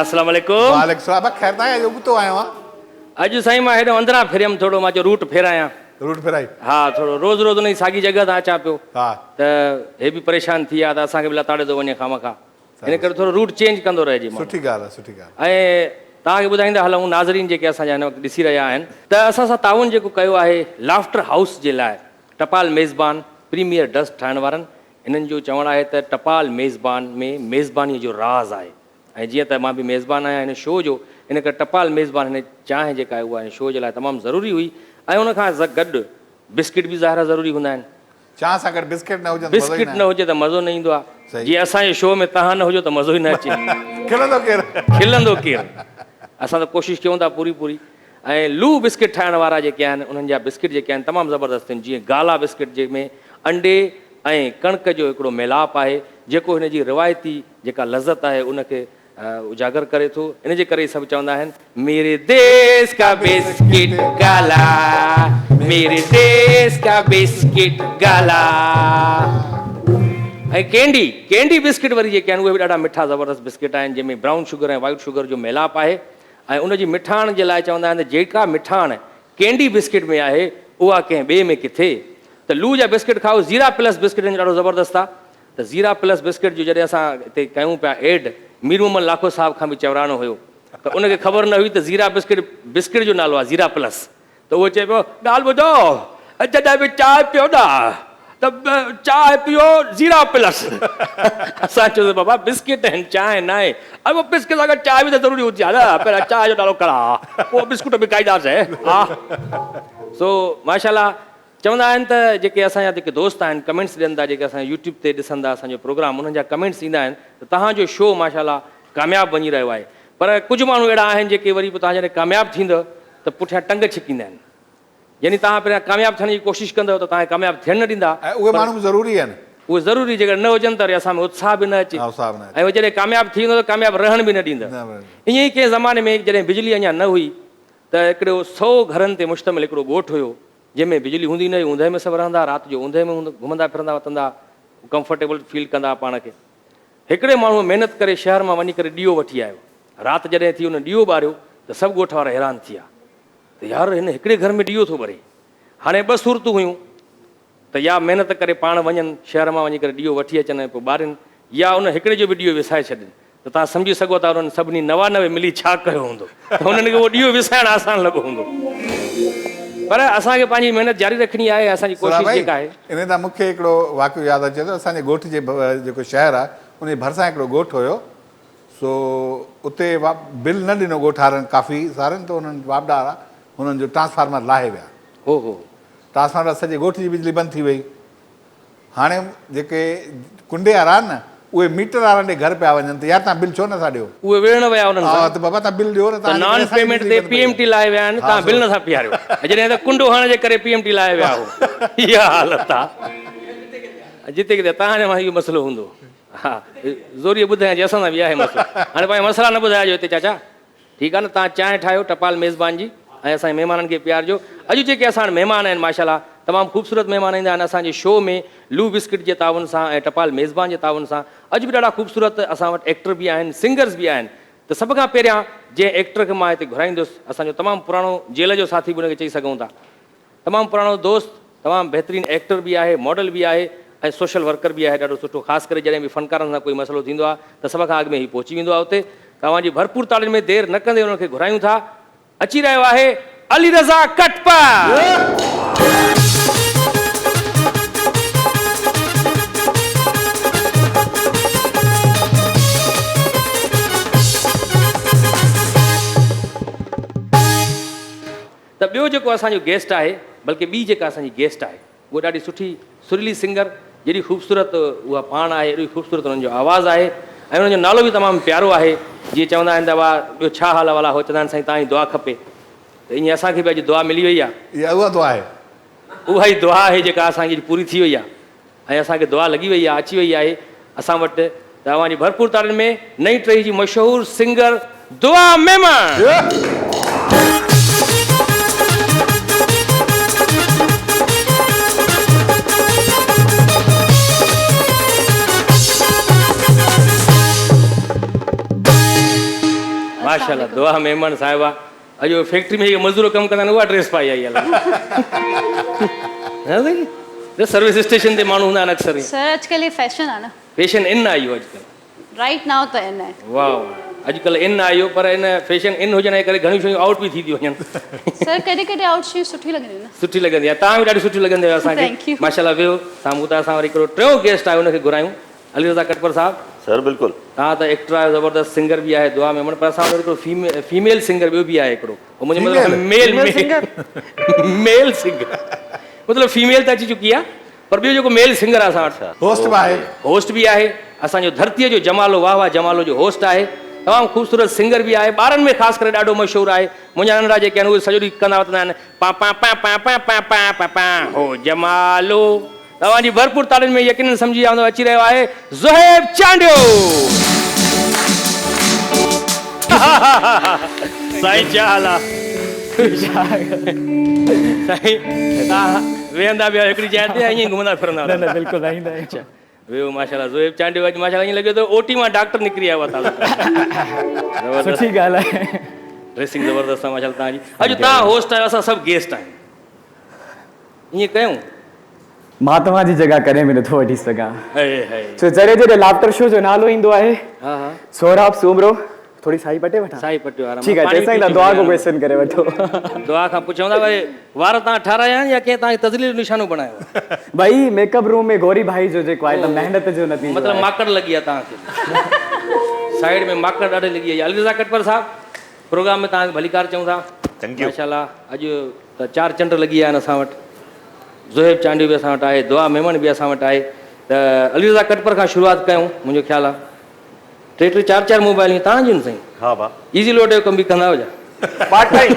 अस्सलाम वालेकुम। वालेकुम सलाम। खैर ताईं अॼु उबतो आयो आहियां। अॼु साईं मां हेॾो अंदरां फिरियमि थोरो, मां चयो रूट फेरायां। रूट फेराई? हा, थोरो रोज़ रोज़ उन जी साॻी जॻह तां अचां पियो हा त हे बि परेशान थी विया त असांखे बि लताड़े थो वञे खामखा, इन करे थोरो रूट चेंज कंदो रहिजे माण्हू। सुठी ॻाल्हि आहे, सुठी ॻाल्हि। ऐं तव्हांखे ॿुधाईंदा हलूं नाज़रीन जेके असांजा हिन वक़्तु ॾिसी रहिया आहिनि त असां सां ताउन जेको कयो आहे लाफ्टर हाउस जे लाइ, टपाल मेज़बान प्रीमियर डस्ट ठाहिण वारनि, हिननि जो चवणु आहे त टपाल मेज़बान में मेज़बानीअ जो राज़ आहे। ऐं जीअं त मां बि मेज़बान आहियां हिन शो जो, इन करे टपाल मेज़बान हिन चांहि जेका आहे उहा हिन शो जे लाइ तमामु ज़रूरी हुई। ऐं उनखां गॾु बिस्किट बि ज़ाहिर ज़रूरी हूंदा आहिनि। चांहि सां गॾु बिस्किट न हुजे, बिस्किट न हुजे त मज़ो न ईंदो आहे। जीअं असांजे शो में तव्हां न हुजो त मज़ो ई न अचे। खिलंदो केरु? खिलंदो केरु? असां त कोशिशि कयूं था पूरी पूरी। ऐं लू बिस्किट ठाहिण वारा जेके आहिनि उन्हनि जा बिस्किट जेके आहिनि तमामु ज़बरदस्त आहिनि। जीअं गाला बिस्किट जंहिंमें अंडे ऐं कणिक जो हिकिड़ो मेलाप आहे जेको हिन जी रिवायती जेका लज़त आहे उनखे उजागर करे थो। इन जे करे सभु चवंदा आहिनि मेरे देश का बिस्किट गाला, मेरे देश का बिस्किट गाला। ऐं कैंडी बिस्किट वरी जेके आहिनि उहे बि ॾाढा मिठा ज़बरदस्त बिस्किट आहिनि जंहिंमें ब्राउन शुगर ऐं वाइट शुगर जो मेलाप आहे। ऐं उनजी मिठाण जे लाइ चवंदा आहिनि त जेका मिठाण कैंडी बिस्किट में आहे उहा कंहिं ॿिए में किथे। त लू जा बिस्किट खाओ। ज़ीरा प्लस बिस्किट ॾाढो ज़बरदस्त आहे। त ज़ीरा प्लस बिस्किट जो जॾहिं असां हिते कयूं पिया एड, मीर मोहम्मद लाखो साहब खां बि चवरानो हुयो त उनखे ख़बर न हुई त ज़ीरा बिस्किट जो नालो आहे ज़ीरा प्लस। त उहो चए पियो ॻाल्हि ॿुधो, जॾहिं बि चांहि पियो न त चांहि पियो ज़ीरा प्लस। असां चयोसीं बाबा बिस्किट आहिनि, चांहि न आहे। अरे बिस्किट सां गॾु चांहि बि त ज़रूरी हूंदी आहे न, पहिरियों चांहि जो नालो करा पोइ बिस्कुट बि खाईंदासीं। हा सो माशाल्लाह चवंदा आहिनि त जेके असांजा जेके दोस्त आहिनि कमेंट्स ॾियनि था, जेके असां यूट्यूब ते ॾिसंदा असांजो प्रोग्राम, उन्हनि जा कमेंट्स ईंदा आहिनि त तव्हांजो शो माशाल्लाह कामयाबु वञी रहियो आहे। पर कुझु माण्हू अहिड़ा आहिनि जेके वरी पोइ तव्हां जॾहिं कामयाबु थींदव त पुठियां टंग छिकींदा आहिनि। यानी तव्हां पहिरियां कामयाबु थियण जी कोशिशि कंदव त तव्हांखे कामयाबु थियण न ॾींदा। उहे माण्हू बि ज़रूरी आहिनि। उहे ज़रूरी जेकर न हुजनि त वरी असां में उत्साह बि न अचे ऐं उहे जॾहिं कामयाबु थी वेंदो त कामयाबु रहण बि न ॾींदा। ईअं ई कंहिं ज़माने में जॾहिं बिजली अञा न हुई त हिकिड़ो 100 घरनि ते मुश्तमिल हिकिड़ो ॻोठु हुयो जंहिंमें बिजली हूंदी न हुई। ऊंदहि में सभु रहंदा, राति जो ऊंदहि में घुमंदा फिरंदा वतंदा, कंफर्टेबल फील कंदा पाण खे। हिकिड़े माण्हूअ महिनत करे शहर मां वञी करे ॾीओ वठी आयो। राति जॾहिं थी हुन ॾीओ ॿारियो त सभु ॻोठ वारा हैरान थी विया त यार हिन हिकिड़े घर में ॾीओ थो ॿरे। हाणे 2 सूरतूं हुयूं त या महिनत करे पाण वञनि शहर मां वञी करे ॾीओ वठी अचनि ऐं पोइ ॿारनि, या उन हिकिड़े जो बि ॾीओ विसाए छॾनि। त तव्हां सम्झी सघो था उन्हनि सभिनी 99 मिली छा कयो हूंदो त हुननि खे उहो ॾीओ विसाइणु आसान लॻो हूंदो। पर असांखे पंहिंजी महिनत जारी रखणी आहे। असांजी कोशिशि जेका आहे इन तां मूंखे हिकिड़ो वाक़ियो यादि अचे थो। असांजे ॻोठ जे जेको शहर आहे उन जे भरिसां हिकिड़ो ॻोठु हुयो। सो उते बिल न ॾिनो ॻोठ वारनि काफ़ी सारनि, त उन्हनि वापडारा हुननि जो ट्रांसफार्मर लाहे विया। हो ट्रांसफार्मर सॼे ॻोठ जी बिजली बंदि थी वई। हाणे जेके कुंडे वारा आहिनि न उहे मीटर वारनि ॾे घर पिया वञनि त यार तव्हां बिल छो नथा ॾियो? उहे विढ़ण विया उन्हनि सां त बाबा तव्हां बिल ॾियो न, तव्हां नॉन पेमेंट ते पीएमटी लाइ विया आहिनि, तव्हां बिल नथा पियारियो। जॾहिं त कुंडो हणण जे करे पीएमटी लाइ विया हो। इहा हालत आहे जिते किथे तव्हांजे मां इहो मसइलो हूंदो। हा ज़ोरी ॿुधायां जे असां सां बि आहे मसइलो। हाणे पंहिंजा मसइला न ॿुधाइजो हिते चाचा, ठीकु आहे न। तव्हां चांहि ठाहियो टपाल मेज़बान जी ऐं असांजे महिमाननि खे प्यार ॾियो। अॼु जेके असां वटि महिमान आहिनि माशाल्लाह तमामु ख़ूबसूरत महिमान ईंदा आहिनि असांजे शो में लू बिस्किट जे ताउन सां ऐं टपाल मेज़बान जे ताउन सां। अॼु बि ॾाढा ख़ूबसूरत असां वटि एक्टर बि आहिनि, सिंगर्स बि आहिनि। त सभ खां पहिरियां जंहिं एक्टर खे मां हिते घुराईंदुसि, असांजो तमामु पुराणो जेल जो साथी बि हुनखे चई सघूं था, तमामु पुराणो दोस्त, तमामु बहितरीनु एक्टर बि आहे, मॉडल बि आहे ऐं सोशल वर्कर बि आहे ॾाढो सुठो। ख़ासि करे जॾहिं बि फ़नकारनि सां कोई मसइलो थींदो आहे त सभ खां अॻु में ही पहुची वेंदो आहे उते। तव्हांजी भरपूर ताड़ियुनि में देरि न कंदे हुनखे घुरायूं था। अची रहियो आहे अली रज़ा कटपा। त ॿियो जेको असांजो गेस्ट आहे, बल्कि ॿी जेका असांजी गेस्ट आहे उहा ॾाढी सुठी सुरीली सिंगर, जेॾी ख़ूबसूरत उहा पाण आहे, एॾी ख़ूबसूरत हुननि जो आवाज़ु आहे ऐं हुनजो नालो बि तमामु प्यारो आहे। जीअं चवंदा आहिनि त वाह ॿियो छा हाल वाला हो, चवंदा आहिनि साईं तव्हांजी दुआ खपे। त ईअं असांखे बि अॼु दुआ मिली वई आहे। इहा उहा दुआ आहे, उहा ई दुआ आहे जेका असांजी पूरी थी वई आहे ऐं असांखे दुआ लॻी वई आहे, अची वई आहे असां वटि। तव्हांजी भरपूर ताड़ियुनि में नई टही जी मशहूरु सिंगर दुआ मेमन। माशाल्लाह दुआ मेहमान साहिबा अॼु फैक्ट्री में जेके मज़दूर कमु कंदा आहिनि उहा ड्रेस पाई आई आहे सर्विस स्टेशन ते माण्हू हूंदा आहिनि अक्सर सर अॼुकल्ह ये फैशन आहे न फैशन इन आहे इहो अॼुकल्ह राइट नाउ त इन आहे वाह अॼुकल्ह इन आहे इहो पर इन फैशन इन हुजण जे करे घणियूं शयूं आउट बि थी थियूं वञनि सर कॾहिं कॾहिं आउट शयूं सुठी लॻंदियूं न सुठी लॻंदी आहे तव्हां बि ॾाढी सुठी लॻंदी आहे Thank असांखे you. माशाल्लाह वियो साम्हूं त असां वरी हिकिड़ो टियों गेस्ट आहे हुनखे घुरायूं अली रज़ा कटपर साहब सर बिल्कुलु तव्हां त एक्टर आहियो ज़बरदस्त सिंगर बि आहे दुआ में पर असां वटि हिकिड़ो फीमेल सिंगर ॿियो बि आहे हिकिड़ो उहो मुंहिंजो मतिलबु मेल मेल सिंगर मतिलबु फीमेल त अची चुकी आहे पर ॿियो जेको मेल सिंगर आहे असां वटि होस्ट बि आहे होस्ट बि आहे असांजो धरतीअ जो जमालो वाह वाह जमालो जो होस्ट आहे तमामु ख़ूबसूरत सिंगर बि आहे ॿारनि में ख़ासि करे ॾाढो मशहूरु आहे मुंहिंजा नंढा जेके आहिनि उहे सॼो ॾींहुं कंदा वठंदा आहिनि पा पा पा पा पा पा पा पा पा हो जमालो तव्हांजी भरपूर तालियुनि में यकीनन सम्झी वेंदो अची रहियो आहे ज़ुहैब चांडियो साईं छा हाल आहे साईं तव्हां वेहंदा बि आहियो हिकिड़ी जाइ ते ईअं घुमंदा फिरंदा न बिल्कुलु रहंदा आहियूं वियो माशाल्लाह ज़ुहैब चांडियो अॼु माशाल्लाह ईअं लॻे थो ओटी मां डॉक्टर निकिरी आयो आहे ज़बरदस्त सुठी ॻाल्हि आहे ड्रेसिंग ज़बरदस्त आहे माशाल्लाह तव्हांजी अॼु तव्हां होस्ट आहियो असां सभु गेस्ट आहियूं ईअं कयूं मां तव्हांजी जॻह कॾहिं बि नथो वठी सघां हे हे छो जॾहिं जॾहिं लाफ्टर शो जो नालो ईंदो आहे हा हा सोराब सूमरो थोड़ी साई पटे वठां साई पटियो आराम ठीकु आहे तेसिताईं तव्हां दुआ को क्वेश्चन करे वठो दुआ खां पुछूं था भई वार तव्हां ठाराया आहिनि या कंहिं तव्हांखे तज़लील निशानो बणायो भाई मेकअप रूम में गौरी भाई जो जेको आहे त महिनत जो नतीजो मतिलबु आहे। माकड़ लॻी आहे तव्हांखे साइड में माकड़ ॾाढी लॻी आहे अली रज़ा कटपर साहब प्रोग्राम में तव्हांखे भलीकार चऊं था Thank you. माशाल्लाह अॼु त 4 चंड लॻी विया आहिनि असां वटि ज़ुहैब चांडियो बि असां वटि आहे दुआ मेमन बि असां वटि आहे त अली रज़ा कटपर खां शुरूआति कयूं मुंहिंजो ख़्यालु आहे 3-3 4-4 मोबाइलियूं तव्हांजियूं साईं हा भा इज़ी लोड जो कमु बि कंदा हुजा पार्ट टाइम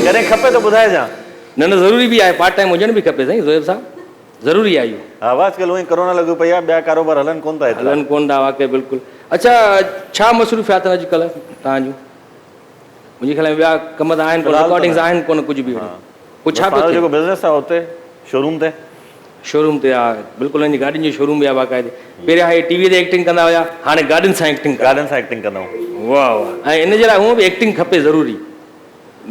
जॾहिं खपे त ॿुधाइजां न न ज़रूरी बि आहे पार्ट टाइम हुजणु बि खपे साईं ज़ुहैब साहब ज़रूरी आहे इहो हा बस अॼुकल्ह उहे कोरोना लॻो पई आहे ॿिया कारोबार हलनि कोन था हेतिरा हलनि कोन था वाक़ई बिल्कुलु अच्छा छा मसरूफ़ियात आहिनि अॼुकल्ह तव्हांजूं मुंहिंजे ख़्याल में ॿिया कम त आहिनि फ़िलहाल त रिकॉर्डिंग्स न। आहिनि कोन कुझु बि कुझु छा पंहिंजो पियो जेको बिज़नेस आहे हुते शोरूम ते शोरूम ते आहे बिल्कुलु हिन गाॾियुनि जो शोरूम बि आहे बाक़ाइदे पहिरियां हे टीवीअ ते एक्टिंग कंदा हुया हाणे गाॾियुनि सां एक्टिंग गार्डन सां एक्टिंग कंदा आहियूं वाह वाह ऐं इन जे लाइ हूअं बि एक्टिंग खपे ज़रूरी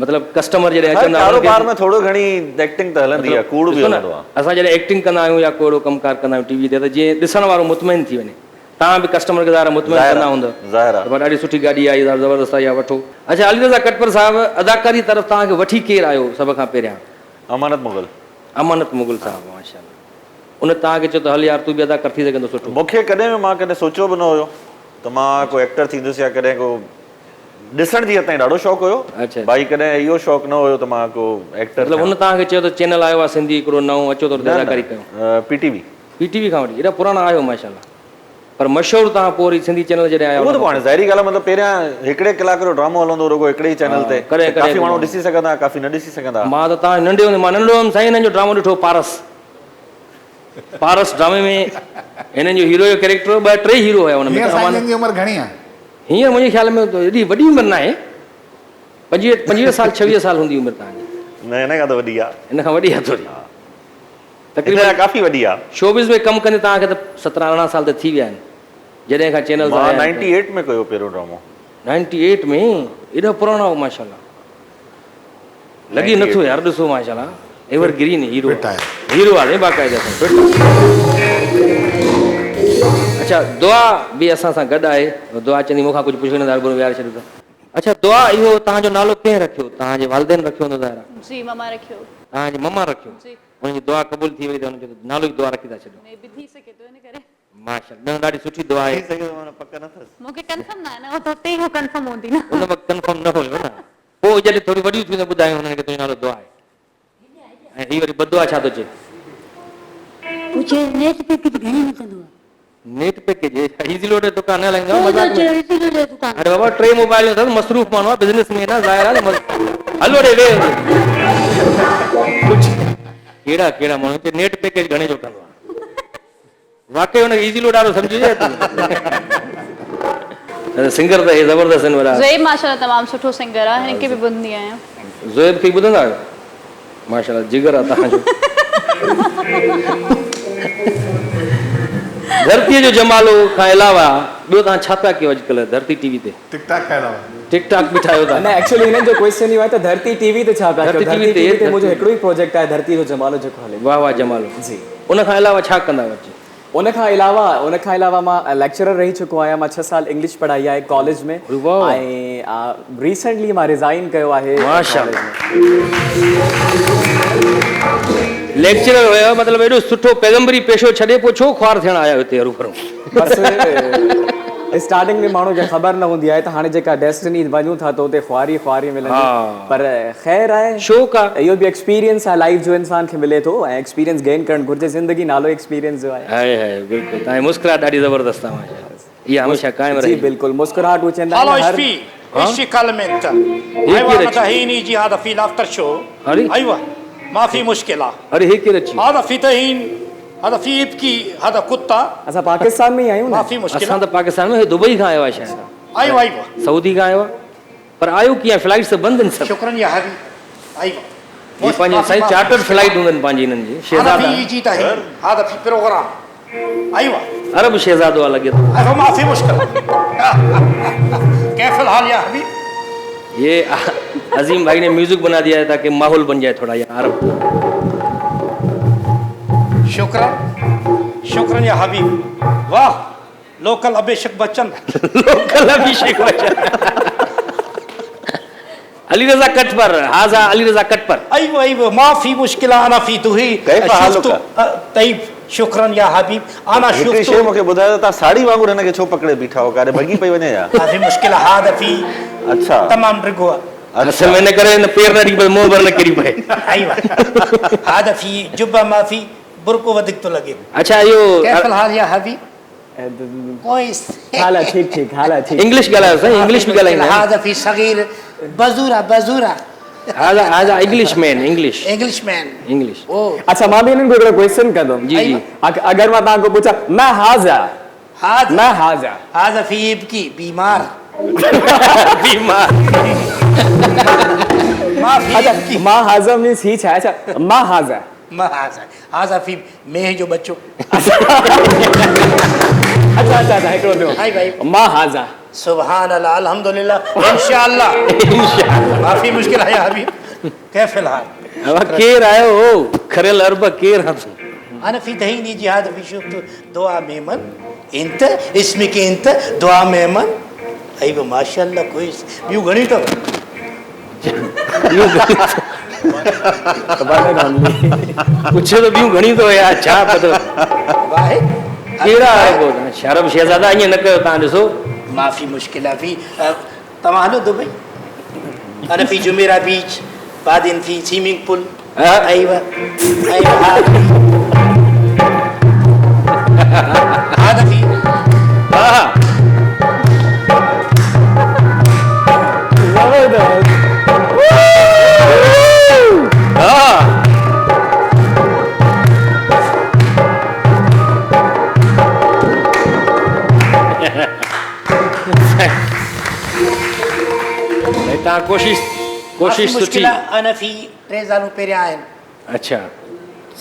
मतिलबु कस्टमर जॾहिं हर अचंदा कारोबार में थोरो घणी एक्टिंग त हलंदी आहे कूड़ बि हलंदो आहे असां जॾहिं एक्टिंग कंदा आहियूं या को अहिड़ो कमकार कंदा आहियूं टीवी ते त जीअं ॾिसण वारो मुतमइन थी वञे तव्हां बि कस्टमर खे ज़ाहिर मुतमइन कंदा हूंदव ज़ाहिर आहे पर ॾाढी सुठी गाॾी आई ज़बरदस्त आई आहे वठो अच्छा अली रज़ा कटपर साहब अदाकारी तरफ़ तव्हांखे वठी केरु आयो सभ खां पहिरियां अमानत मुगल अमानत मुगल साहब माशाल्लाह उन तव्हांखे चयो त हल यार तूं बि अदा कर थी सघंदो सुठो मूंखे कॾहिं बि मां कॾहिं सोचियो बि न हुयो त मां को एक्टर थींदुसि या कॾहिं को ॾिसण जी ताईं ॾाढो शौक़ु हुयो अच्छा भाई कॾहिं इहो शौक़ु न हुयो त मां को एक्टर मतिलबु उन तव्हांखे चयो त चैनल आयो आहे सिंधी हिकिड़ो नओं अचो त अदाकारी कयूं पीटीवी पीटीवी खां वठी एॾा पुराणा आयो माशाल्लाह पर मशहूरु तव्हां पोइ वरी सिंधी चैनल जॾहिं आया उहो त पाण ज़ाहिरी ॻाल्हि आहे मतिलबु पहिरियां हिकिड़े कलाक जो ड्रामो हलंदो रुगो हिकिड़े ई चैनल ते करे- करे काफ़ी माण्हू ॾिसी सघंदा काफ़ी न ॾिसी सघंदा मां त तव्हां नंढे हूंदे मां नंढो हुयुमि साईं हिननि जो ड्रामो ॾिठो पारस ड्रामे में हिननि जो हीरो जो कैरेक्टर 2-3 हीरो हुया हुन में हींअर साईं जी उमिरि घणी आहे हींअर मुंहिंजे ख़्याल में त एॾी वॾी उमिरि न आहे 25 साल 26 साल हूंदी उमिरि तव्हांजी न हिन खां त वॾी आहे हिन खां वॾी आहे थोरी तकरीबन तक़रीबन काफ़ी वॾी आहे शोबिज़ में कमु कंदे तव्हांखे त 17-18 साल त थी विया आहिनि जॾहिं खां चैनल मां 98 में कयो पहिरियों ड्रामो 98 में एॾा पुराणा हो माशाल्लाह लॻी नथो यार ॾिसो माशाल्लाह एवर ग्रीन हीरो फिट आहे। हीरो आहे बाक़ाइदा अच्छा दुआ बि असां सां गॾु आहे दुआ चवंदी मूंखां कुझु पुछो न दारू विहारे छॾियो त अच्छा दुआ इहो तव्हांजो नालो कंहिं रखियो तव्हांजे वालदेन रखियो हूंदो ज़ाहिर जी ममा रखियो तव्हांजी ममा रखियो जी हुनजी दुआ क़बूल थी वई त हुनजो नालो ई दुआ रखी था छॾियो मैं भी थी सके तो इन करे माशाल्लाह ॾाढी सुठी दुआ आहे पक न अथसि मूंखे कंफर्म न आहे न तो ते हो कंफर्म होंदी न उन वक़्तु कंफर्म न हुयो न पोइ जॾहिं थोरी वॾियूं थियूं त ॿुधायूं हुननि खे तुंहिंजो नालो दुआ आहे ऐं हीअ वरी बदुआ छा थो चए पूछे नेट पे कुछ घणी मिलंदो आहे नेट पैकेज इज़ी लोड दुकान न हलाईंदो आहे मज़ाक में इसीलिए दुकान अरे बाबा 3 मोबाइल अथसि मसरूफ़ माण्हू आहे बिज़नेस में न ज़ाहिर आहे हलो रे वे कहिड़ा कहिड़ा माण्हू चए नेट पैकेज घणे जो कंदो आहे वाकई हुनखे इज़ी लोड वारो सम्झी जाए सिंगर त हे ज़बरदस्त आहिनि वॾा ज़ुहैब माशाल्लाह तमामु सुठो सिंगर आहे हिनखे बि ॿुधंदी आहियां ज़ुहैब खे ॿुधंदा आहियो माशाल्लाह जिगर आहे तव्हांजो धरतीअ जो जमालो खां अलावा ॿियो तव्हां छा पिया कयो अॼुकल्ह धरती टीवी ते टिक टाक खाइण टिक टाक बि ठाहियो था न एक्चुअली हिननि जो क्वेश्चन इहो आहे त धरती टीवी ते छा पिया कयो? धरती धरती TV ते- टीवी ते मुंहिंजो हिकिड़ो ई प्रोजेक्ट आहे धरती जो जमालो जेको हले वाह वाह जमालो जी। उन खां अलावा छा कंदा आहियो? उन खां अलावा मां लेक्चरर रही चुको आहियां। मां 6 साल इंग्लिश पढ़ाई आहे कॉलेज में अरे वाह। ऐं रिसेंटली मां रिज़ाइन कयो आहे माशाअल्लाह। college में। लेक्चरर हुयो मतिलबु एॾो सुठो पैगंबरी पेशो छॾे पोइ छो ख्वार थियण आया हिते हरूभरू? बस स्टार्टिंग में माण्हू खे ख़बर न हूंदी आहे त हाणे जेका डेस्टिनी वञूं था त उते ख्वारी मिलंदी हा। पर ख़ैर आहे शौक़ु आहे। इहो बि एक्सपीरियंस आहे लाइफ जो इंसान खे मिले थो ऐं एक्सपीरियंस गेन करणु घुरिजे। ज़िंदगी नालो एक्सपीरियंस जो आहे। हाय बिल्कुलु तव्हांजी मुस्कुराहट ॾाढी ज़बरदस्त आहे माशाअल्लाह। इहा हमेशह क़ाइमु जी रहे। बिल्कुलु मुस्कुराहट हू चवंदा Hallo, आहिनि ich हर bin. Ich kalment. Hier أيوة كده. متهيني جي هذا في الأفتر شو. أري. أيوة ما في مشكلة. अरे हे केरु अची هذا في تهين. هذا في يبكي. هذا कुत्ता. असां पाकिस्तान में ई आहियूं ما न في असां مشكلة. त पाकिस्तान में दुबई खां आयो आहे शायदि أيوة أيوة. सऊदी खां आयो आहे पर आयो कीअं फ्लाइट त बंदि आहिनि सभु شكرا يا حبيبي. أيوة. ये पंहिंजी साईं चार्टर्ड फ्लाइट हूंदनि पंहिंजी हिननि जी هذا शहज़ादा في يجي تهين. هذا في بروجرام. أيوة. अरब शहज़ादो आहे लॻे थो أيوة ما في مشكلة. كيف الحال يا حبيبي؟ ये अजीम भाई ने म्यूजिक बना दिया है ताकि माहौल बन जाए थोड़ा यहाँ अरब شكرا. شكرا يا حبيبي. वाह. लोकल अभिषेक बच्चन. लोकल अभिषेक बच्चन अली रजा कट पर हाजा अली रजा कट पर ايوه ايوه ما في مشكله انا في دهي كيف حالك؟ طيب شكرا يا حبيب انا हिकिड़ी शइ شفت मूंखे ॿुधायो त तव्हां साड़ी वांगुरु हिनखे छो पकड़े बीठा हो? काॾे भॼी पई वञे या? ما في مشكله هذا في अच्छा تمام رجوع असल में न करे न पेर न ॾी पए मुंहुं भर न किरी पए ايوه هذا في جبه ما في بركو ودك تو लगे अच्छा इहो كيف الحال يا حبيب كويس हाल ठीक ठीक हाल ठीक इंग्लिश ॻाल्हायो साईं इंग्लिश बि ॻाल्हाईंदा आहिनि هذا في صغير بزوره بزوره हाजा हाजा इंग्लिश मैन इंग्लिश انग्लिश मैन इंग्लिश ओ अच्छा मां बि हिननि खे हिकिड़ो क्वेश्चन कंदुमि जी जी अगरि मां तव्हांखो पुछां मैं हाज़ा هذا هذا في يبكي बीमार बीमार ما في अच्छा يبكي मां हाज़ा मीन्स ही छा आहे? अच्छा मां हाज़ा ما هذا في मैं जो बच्चों अच्छा अच्छा हिकिड़ो ॿियो हाय भाई मां हाज़ा सुभान अल्लाह अल्हम्दुलिल्लाह इंशाअल्लाह इंशाअल्लाह माफी मुश्किल है या हबीब कैफ الحال अब केर आयो हो खरियल अरब केर हथ انا في دهيني جهاد في شفت دعاء ميمن انت اسمك انت دعاء ميمن ايوه ما شاء الله كويس بيو غني تو कुछ तो बियूं घणी तो यार छा पतो वाह केड़ा आहे को शरम शहजादा ईअं न कयो तव्हां ॾिसो माफी मुश्किल है في तव्हां हलो दुबई انا في جميرة बीच بعدين في سيمينج بول ايوه ايوه هذا في हा हा तव्हां कोशिश माफी सुठी मुश्किल انا في 3 साल पहिरियां आहिनि अच्छा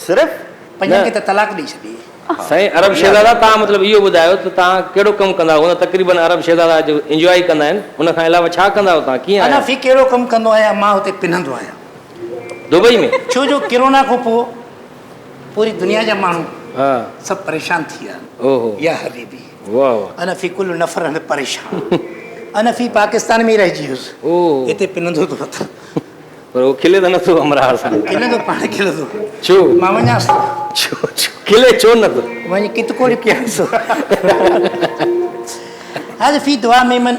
सिर्फ़ पंजनि खे त तलाक ॾेई छॾी साईं अरब शहज़ादा तव्हां मतिलबु इहो ॿुधायो त तव्हां कहिड़ो कमु कंदा हुन तक़रीबन अरब शहज़ादा जो इंजॉय कंदा आहिनि उन खां अलावा छा कंदा आहियो तव्हां कीअं अना आहियो फी कहिड़ो कमु कंदो आहियां मां हुते पिनंदो आहियां दुबई में छो जो कोरोना खां पोइ पूरी दुनिया जा माण्हू हा सभु परेशान थी विया ओहो या हबीबी वाह वाह अना फी कुल नफ़र में परेशान अना फी पाकिस्तान में ई रहिजी वियुसि ओह हिते पिनंदो थो रथ पर उहो खिले त नथो अमराह सां खिलंदो पाण खिलंदो छो मां वञांसि छो छो खिले छो नथो वञी कित कोड़ी पियांसि هذا في دعاء ميمن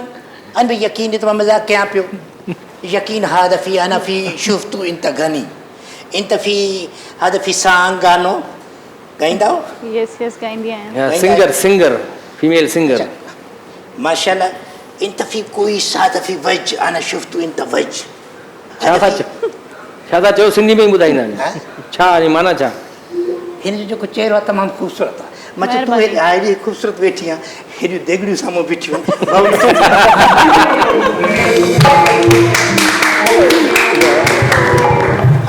أنا بيقين تبغى مزاج كيا بيو يقين هذا في أنا في شفته أنت غني أنت في هذا في سانغانو गाईंदा यस यस गाईंदी आहियां सिंगर सिंगर फीमेल सिंगर माशाल्लाह انت في كويس هذا في وجه انا شفته انت وجه छा था चयो सिंधी में ई ॿुधाईंदा आहिनि छा यानी माना छा हिन जो जेको चेहरो आहे तमामु ख़ूबसूरत आहे मां चयो तूं हेॾी ख़ूबसूरत वेठी आहे हेॾियूं देगड़ियूं साम्हूं बीठियूं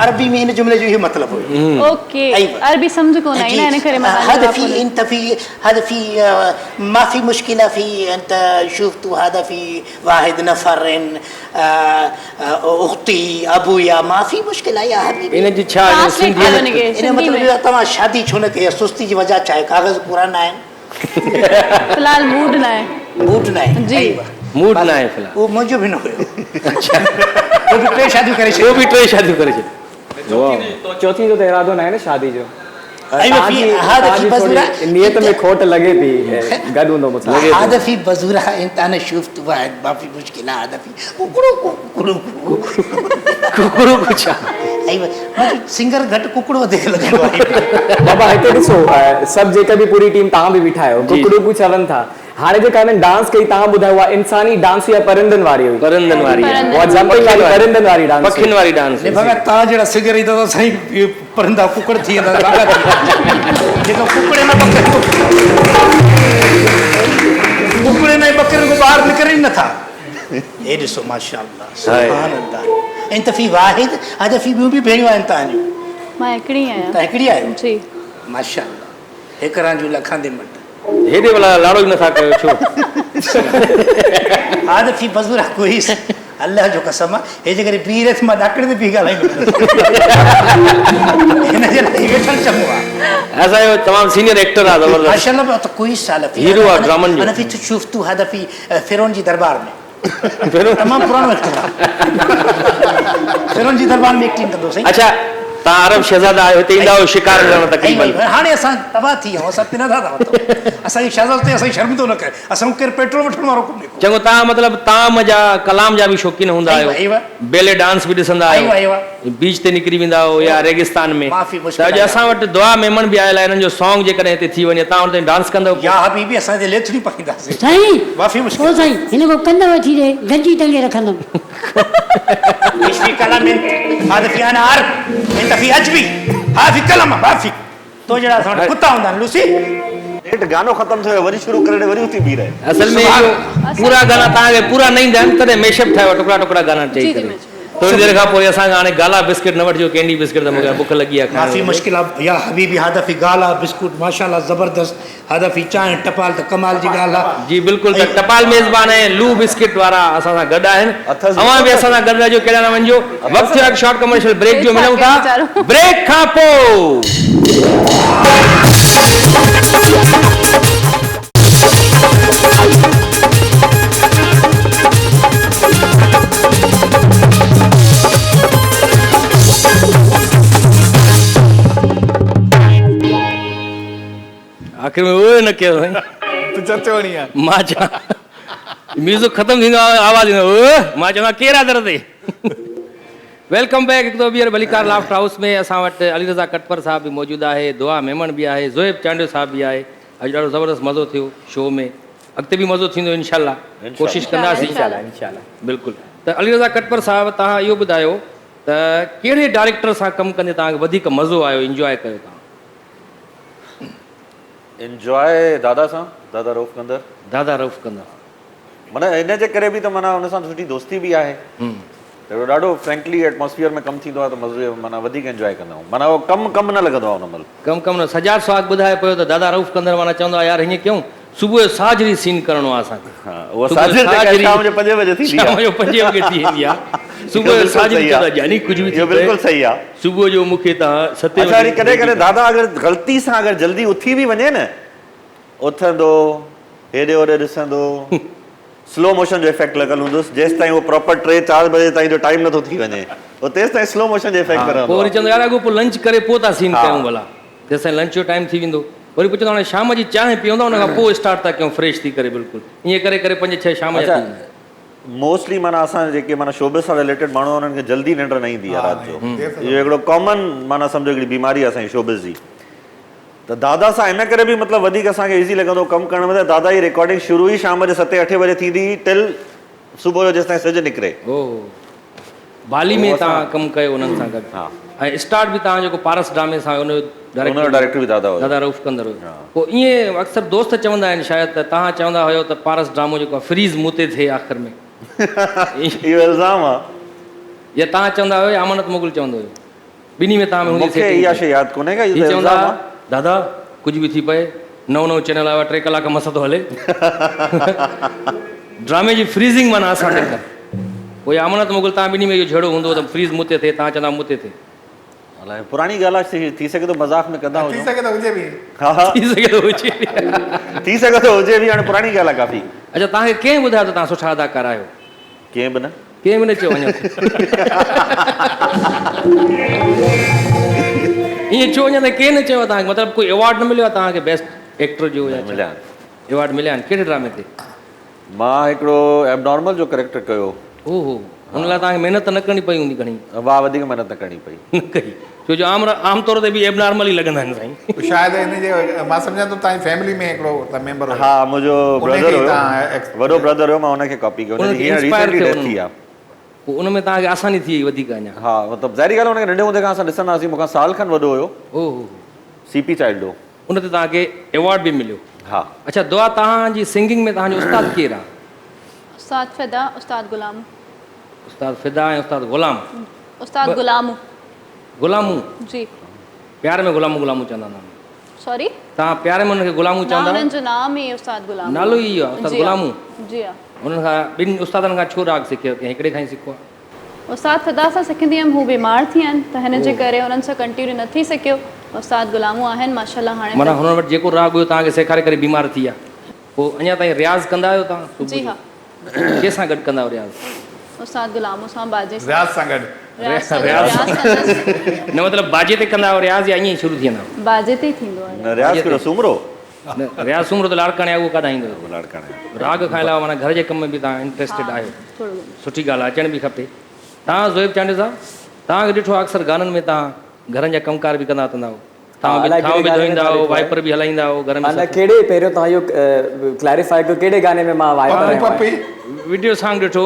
अरबी में इन जुमले जो ये मतलब हुयो ओके أيوة. अरबी सम्झ कोन आई ना इन करे मां هذا في انت في هذا في ما في مشكله في انت شفت هذا في واحد نفر اختي ابويا ما في مشكله يا حبيبي इन जी छा ट्रांसलेट सिंधी कयो इनखे इन सिंधी मतलब में ये तमाम शादी छो न कई सुस्ती जी वजह चाहे कागज पूरा ना है फिलहाल मूड ना है बूट ना है जी। मूड ना आहे फिलहाल वो मुझे भी न हुयो वो भी टे शादी करे वो बि टे शादियूं करे छॾियूं चौथी जो त इरादो न आहे न शादी जो أيوة، في هذا في بزورة. नियत में खोट लॻे थी गॾु हूंदो मूंसां هذا في بزورة انت انا شفت واحد ما في مشكله هذا في कुकड़ो कुकड़ू कुछ ايوه सिंगर घट कुकड़ो वधीक लॻंदो आहे बाबा हिते ॾिसो सभु जेका बि पूरी टीम तव्हां बि बीठा आहियो कुकड़ू कुछ चवनि था हाणे जेका हिननि डांस कई तव्हां ॿुधायो आहे इंसानी डांस या परिंदनि वारी हुई परंदनि वारी आहे उहा जंपिंग वारी परिंदनि वारी डांस पखियुनि वारी डांस ने भगा ता जड़ा सिंगर ई तो सही परिंदा कुकड़ थी वेंदा जेको कुकड़े में बकरे कुकड़े में बकरे को बाहर निकल ही न था ए ॾिसो माशाअल्लाह सुभान अल्लाह انت في واحد هذا في ॿियूं बि भेणियूं आहिनि तव्हांजूं मां हिकिड़ी आहियां तव्हां हिकिड़ी आहियो जी माशाअल्लाह हिकरां जूं लखां दे मट हेॾे भला लाड़ो ई नथा कयो छो هذا في بزورة كويس الله जो कसम हे जे करे पी रथ मां ॾाकड़े ते पी ॻाल्हाईंदो हिन जे लाइ वेठल चङो आहे असांजो तमामु सीनियर एक्टर आहे ज़बरदस्त माशाअल्लाह तो कोई साल हीरो आहे ड्रामन जो अना फिर शुफ्तु هذا في फिरौन जी दरबार में तमामु पुराणो एक्टर आहे फिरौन जी दरबार में एक्टिंग कंदो सही अच्छा तव्हां अरब शहज़ादा आहियो हिते ईंदा आहियो शिकार करणु तक़रीबन हाणे असां तबाह थी विया असां पिना था असांजी शहज़ाद ते असांजी शर्मिंदो न करे असां केरु पेट्रोल वठण वारो कोन्हे चङो तव्हां मतिलबु ताम जा कलाम जा बि शौक़ीन हूंदा अय्वा, आहियो अय्वा। बेले डांस बि ॾिसंदा अय्वा, आहियो अय्वा। बीच ते निकिरी वेंदा आहियो या रेगिस्तान में माफ़ी, त मुश्किल अॼु आहे। असां वटि दुआ मेमन बि आयल आहे हिननि जो सॉन्ग जेकॾहिं हिते थी वञे तव्हां हुन ते डांस कंदव या हबीबी असांजे लेथड़ी पाईंदासीं साईं माफ़ी मुश्किल ओ साईं हिन को कंध वठी ॾे गंजी टंगे रखंदुमि في كلام هذا في انا عارف انت في اجبي ها في كلام ما في तो जड़ा असां वटि कुत्ता हूंदा आहिनि लूसी नेट गानो ख़तम थियो वरी शुरू करे वरी उथी बीह रहे असल में इहो पूरा गाना तव्हांखे पूरा न ईंदा आहिनि तॾहिं मेशअप ठाहियो टुकड़ा टुकड़ा गाना चई जी, जी, करे मैं- थोरी देरि खां पोइ असांखे हाणे गाला बिस्किट न वठिजो कैंडी बिस्किट त मूंखे बुख लॻी आहे माफ़ी खाइण मुश्किल आहे या हबीबी हादा फी गाला बिस्कुट माशाल्लाह ज़बरदस्त हादा फी चांहि टपाल त कमाल जी ॻाल्हि आहे जी बिल्कुलु त टपाल मेज़बान ऐं लू बिस्किट वारा असां सां गॾु आहिनि अथसि। तव्हां बि असां सां गॾु रहिजो कहिड़ा न वञिजो वक़्तु हिकु शॉर्ट कमर्शियल ब्रेक जो मिलूं था वीचारो। ब्रेक खां पोइ आख़िर में उहो न कयो साईं तूं चचोणी आहे मां चवां म्यूज़िक ख़तमु थींदो आहे आवाज़ ईंदो मां चवां केरु आहे दर ते वेलकम बैक हिकु दफ़ो ॿीहर बलीकार लाफ्ट हाउस में असां वटि अली रज़ा कटपर साहब बि मौजूदु आहे दुआ मेमन बि आहे ज़ोएब चांडियो साहब बि आहे अॼु ॾाढो ज़बरदस्त मज़ो थियो शो में अॻिते बि मज़ो थींदो इनशाला कोशिशि कंदासीं इंशाल्लाह बिल्कुलु त अली रज़ा कटपर साहब तव्हां इहो ॿुधायो त कहिड़े डायरेक्टर सां कमु कंदे तव्हांखे वधीक मज़ो आयो इंजॉय कयो तव्हां एंजॉय दादा सां दादा रऊफ़ कंदर दादा रऊफ़ कंदा माना इन जे करे बि त माना हुन सां सुठी दोस्ती बि आहे त ॾाढो फ्रेंकली एटमोसफियर में कमु थींदो आहे त मज़ो माना वधीक एंजॉय कंदा आहियूं माना उहो कमु न लॻंदो आहे हुन महिल कम न सजाद सुहाग ॿुधाए पियो त दादा रऊफ़ कंदर माना चवंदो आहे यार हीअं कयूं सुबुह जो साजरी सीन करिणो आहे असांखे हा उहा सुबुह जो साजिद जेका साजरी शाम जो 5 बजे थींदी शाम आहे जो 5 वॻे थी वेंदी आहे सुबुह जो बिल्कुलु साजरी सही आहे। चवंदा यानी कुझु बि थी इहो पए बिल्कुलु सही आहे सुबुह जो मूंखे तव्हां 7 अच्छा वरी कॾहिं कॾहिं दादा अगरि ग़लती सां अगरि जल्दी उथी बि वञे न उथंदो हेॾे होॾे ॾिसंदो स्लो मोशन जो इफेक्ट लॻल हूंदुसि जेसि ताईं उहो प्रॉपर 3-4 बजे ताईं जो टाइम नथो थी वञे उहो तेसि ताईं स्लो मोशन जो इफेक्ट पोइ रहंदो वरी चवंदो यार अॻो पोइ लंच करे पोइ था सीन हा। कयूं भला जेसिताईं लंच जो टाइम थी वेंदो वरी पोइ चवंदो हाणे शाम जी चांहि पीअंदा हुन खां पोइ स्टार्ट था कयूं फ्रेश थी करे बिल्कुलु ईअं करे करे 5-6 शाम जा अच्छा थी वेंदा आहिनि। मोस्टली माना असां जेके माना शोबिस सां रिलेटेड माण्हू आहिनि, उन्हनि खे जल्दी निंड न ईंदी आहे राति जो इहो हिकिड़ो कॉमन माना सम्झो हिकिड़ी बीमारी आहे असांजी शोबिस जी त दादा सां इन करे बि मतिलबु वधीक असांखे ईज़ी लॻंदो कमु करण में त दादा जी रिकॉर्डिंग शुरू ई शाम जो 7-8 बजे थींदी टिल सुबुह जो जेसिताईं सिजु निकिरे ओ बाली में उहो तव्हां असां- कमु कयो उन्हनि सां गॾु हा ऐं स्टार्ट बि तव्हां जेको पारस ड्रामे सां हुनजो हुनजो डायरेक्टर बि दादा हुयो दादा रऊफ़ कंदर हुयो पोइ ईअं अक्सर दोस्त चवंदा आहिनि शायदि त तव्हां चवंदा हुयो त पारस ड्रामो जेको आहे फ्रीज़ मूं ते थिए आख़िर में इहो इल्ज़ाम आहे या तव्हां चवंदा हुयो या अमानत मुगल चवंदो हुयो ॿिन्ही में तव्हां में हूंदी मूंखे इहा शइ यादि कोन्हे का, हीअ इहो त चवंदा इल्ज़ाम आहे। दादा कुझु बि थी पए नओं चैनल आयो 3 कलाक मस थो हले ड्रामे जी फ्रीज़िंग माना असां टकर पोइ अमनत मुगल तव्हां ॿिन्ही में इहो झेड़ो हूंदो त फ्रीज़ मूं ते थिए तव्हां चवंदा मूं ते थिए अलाए पुराणी ॻाल्हि आहे, थी सघे थो मज़ाक में कंदा थी हुजूं। सघे त हुजे बि हा हा थी सघे थो हुजे थी सघे थो हुजे बि, हाणे पुराणी ॻाल्हि आहे काफ़ी। अच्छा तव्हांखे कंहिं ॿुधायो त तव्हां सुठा अदाकार आहियो कंहिं बि न। कंहिं बि न चयो वञो ईअं छो वञा त कंहिं न चयो तव्हांखे मतिलबु कोई अवॉर्ड न मिलियो आहे तव्हांखे बेस्ट एक्टर जो या मिलिया अवॉर्ड मिलिया आहिनि कहिड़े ड्रामे ते मां हिकिड़ो एबनॉर्मल जो कैरेक्टर कयो। ओहो हुन लाइ तव्हांखे महिनत न करणी पई हूंदी घणी वाह वधीक महिनत न करणी पई। न कई छो जो आमतौर ते बि एबनॉर्मल ई लॻंदा आहिनि साईं शायदि हिन जे मां सम्झां थो तव्हांजी फैमिली में हिकिड़ो मेंबर हो। हा मुंहिंजो उनखे ब्रदर हुयो, तव्हां वॾो ब्रदर हुयो, मां हुनखे कॉपी कयो। उनखे हींअर inspire recently थियो death थी उन आहे। पोइ उन में तव्हांखे आसानी थी वई वधीक अञा हा मतिलबु ज़ाहिरी ॻाल्हि आहे, हुनखे नंढे हूंदे खां असां ॾिसंदा हुआसीं, मूंखां साल खनि वॾो हुयो, ओहो सीपी चाइल्ड हो। उन ते तव्हांखे अवॉर्ड बि मिलियो। हा अच्छा दुआ तव्हांजी सिंगिंग में तव्हांजो उस्ताद केरु आहे उस्ताद फ़िदा उस्ताद गुलाम उस्ताद फ़िदा ऐं उस्ताद ग़ुलाम उस्ताद गुलामू ग़ुलामू जी प्यार में ग़ुलामू ग़ुलामू चवंदा आहिनि सॉरी तव्हां प्यारे में हुनखे ग़ुलामू ना चवंदा उन्हनि जो नाम ई उस्ताद गुलाम नालो ई इहो आहे उस्ताद जी ग़ुलामू जी हा हुननि खां ॿिनि उस्तादनि खां छो राग सिखियो कंहिं हिकिड़े खां ई सिखो आहे उस्ताद फ़िदा सां सिखंदी हुयमि हू बीमार थी आहिनि त हिन जे करे हुननि सां कंटिन्यू न थी सघियो उस्ताद गुलामू आहिनि माशाल्लाह हाणे माना हुन वटि जेको राग हुयो तव्हांखे सेखारे करे बीमार थी विया पोइ अञा ताईं रियाज़ कंदा आहियो तव्हां सुबुह जी जो? हा कंहिंसां गॾु कंदा आहियो रियाज़ उस्ताद गुलामू सां बाजे सां रियाज़ सां गॾु रियाज़ सां रियाज़ रियाज़ कंदासीं। न मतिलबु बाजे ते कंदा आहियो रियाज़ या ईअं ई शुरू थी वेंदा बाजे ते ई थींदो आहे न रियाज़ कहिड़ो सुमरो न रियाज़ सुम्हरो त लाड़काणे आहे उहो काॾा ईंदो लाड़काणे राग खां अलावा माना घर जे कम में बि तव्हां इंट्रस्टेड आहियो थोरो घणो। सुठी ॻाल्हि आहे अचणु बि खपे तव्हां ज़ोएब चांडे साहब तव्हांखे ॾिठो आहे अक्सर गाननि में तव्हां घरनि जा कमकार बि कंदा कंदा हा, तव्हां अलाए बि कहिड़े गाने में धोईंदा तव्हां हो ॾिठो आहे? वाइपर बि हलाईंदा हो घर में माना कहिड़े पहिरियों तव्हां इहो क्लैरिफाई कयो कहिड़े गाने में मां वाइपर पप्पू आहियो पप्पी वीडियो सॉन्ग ॾिठो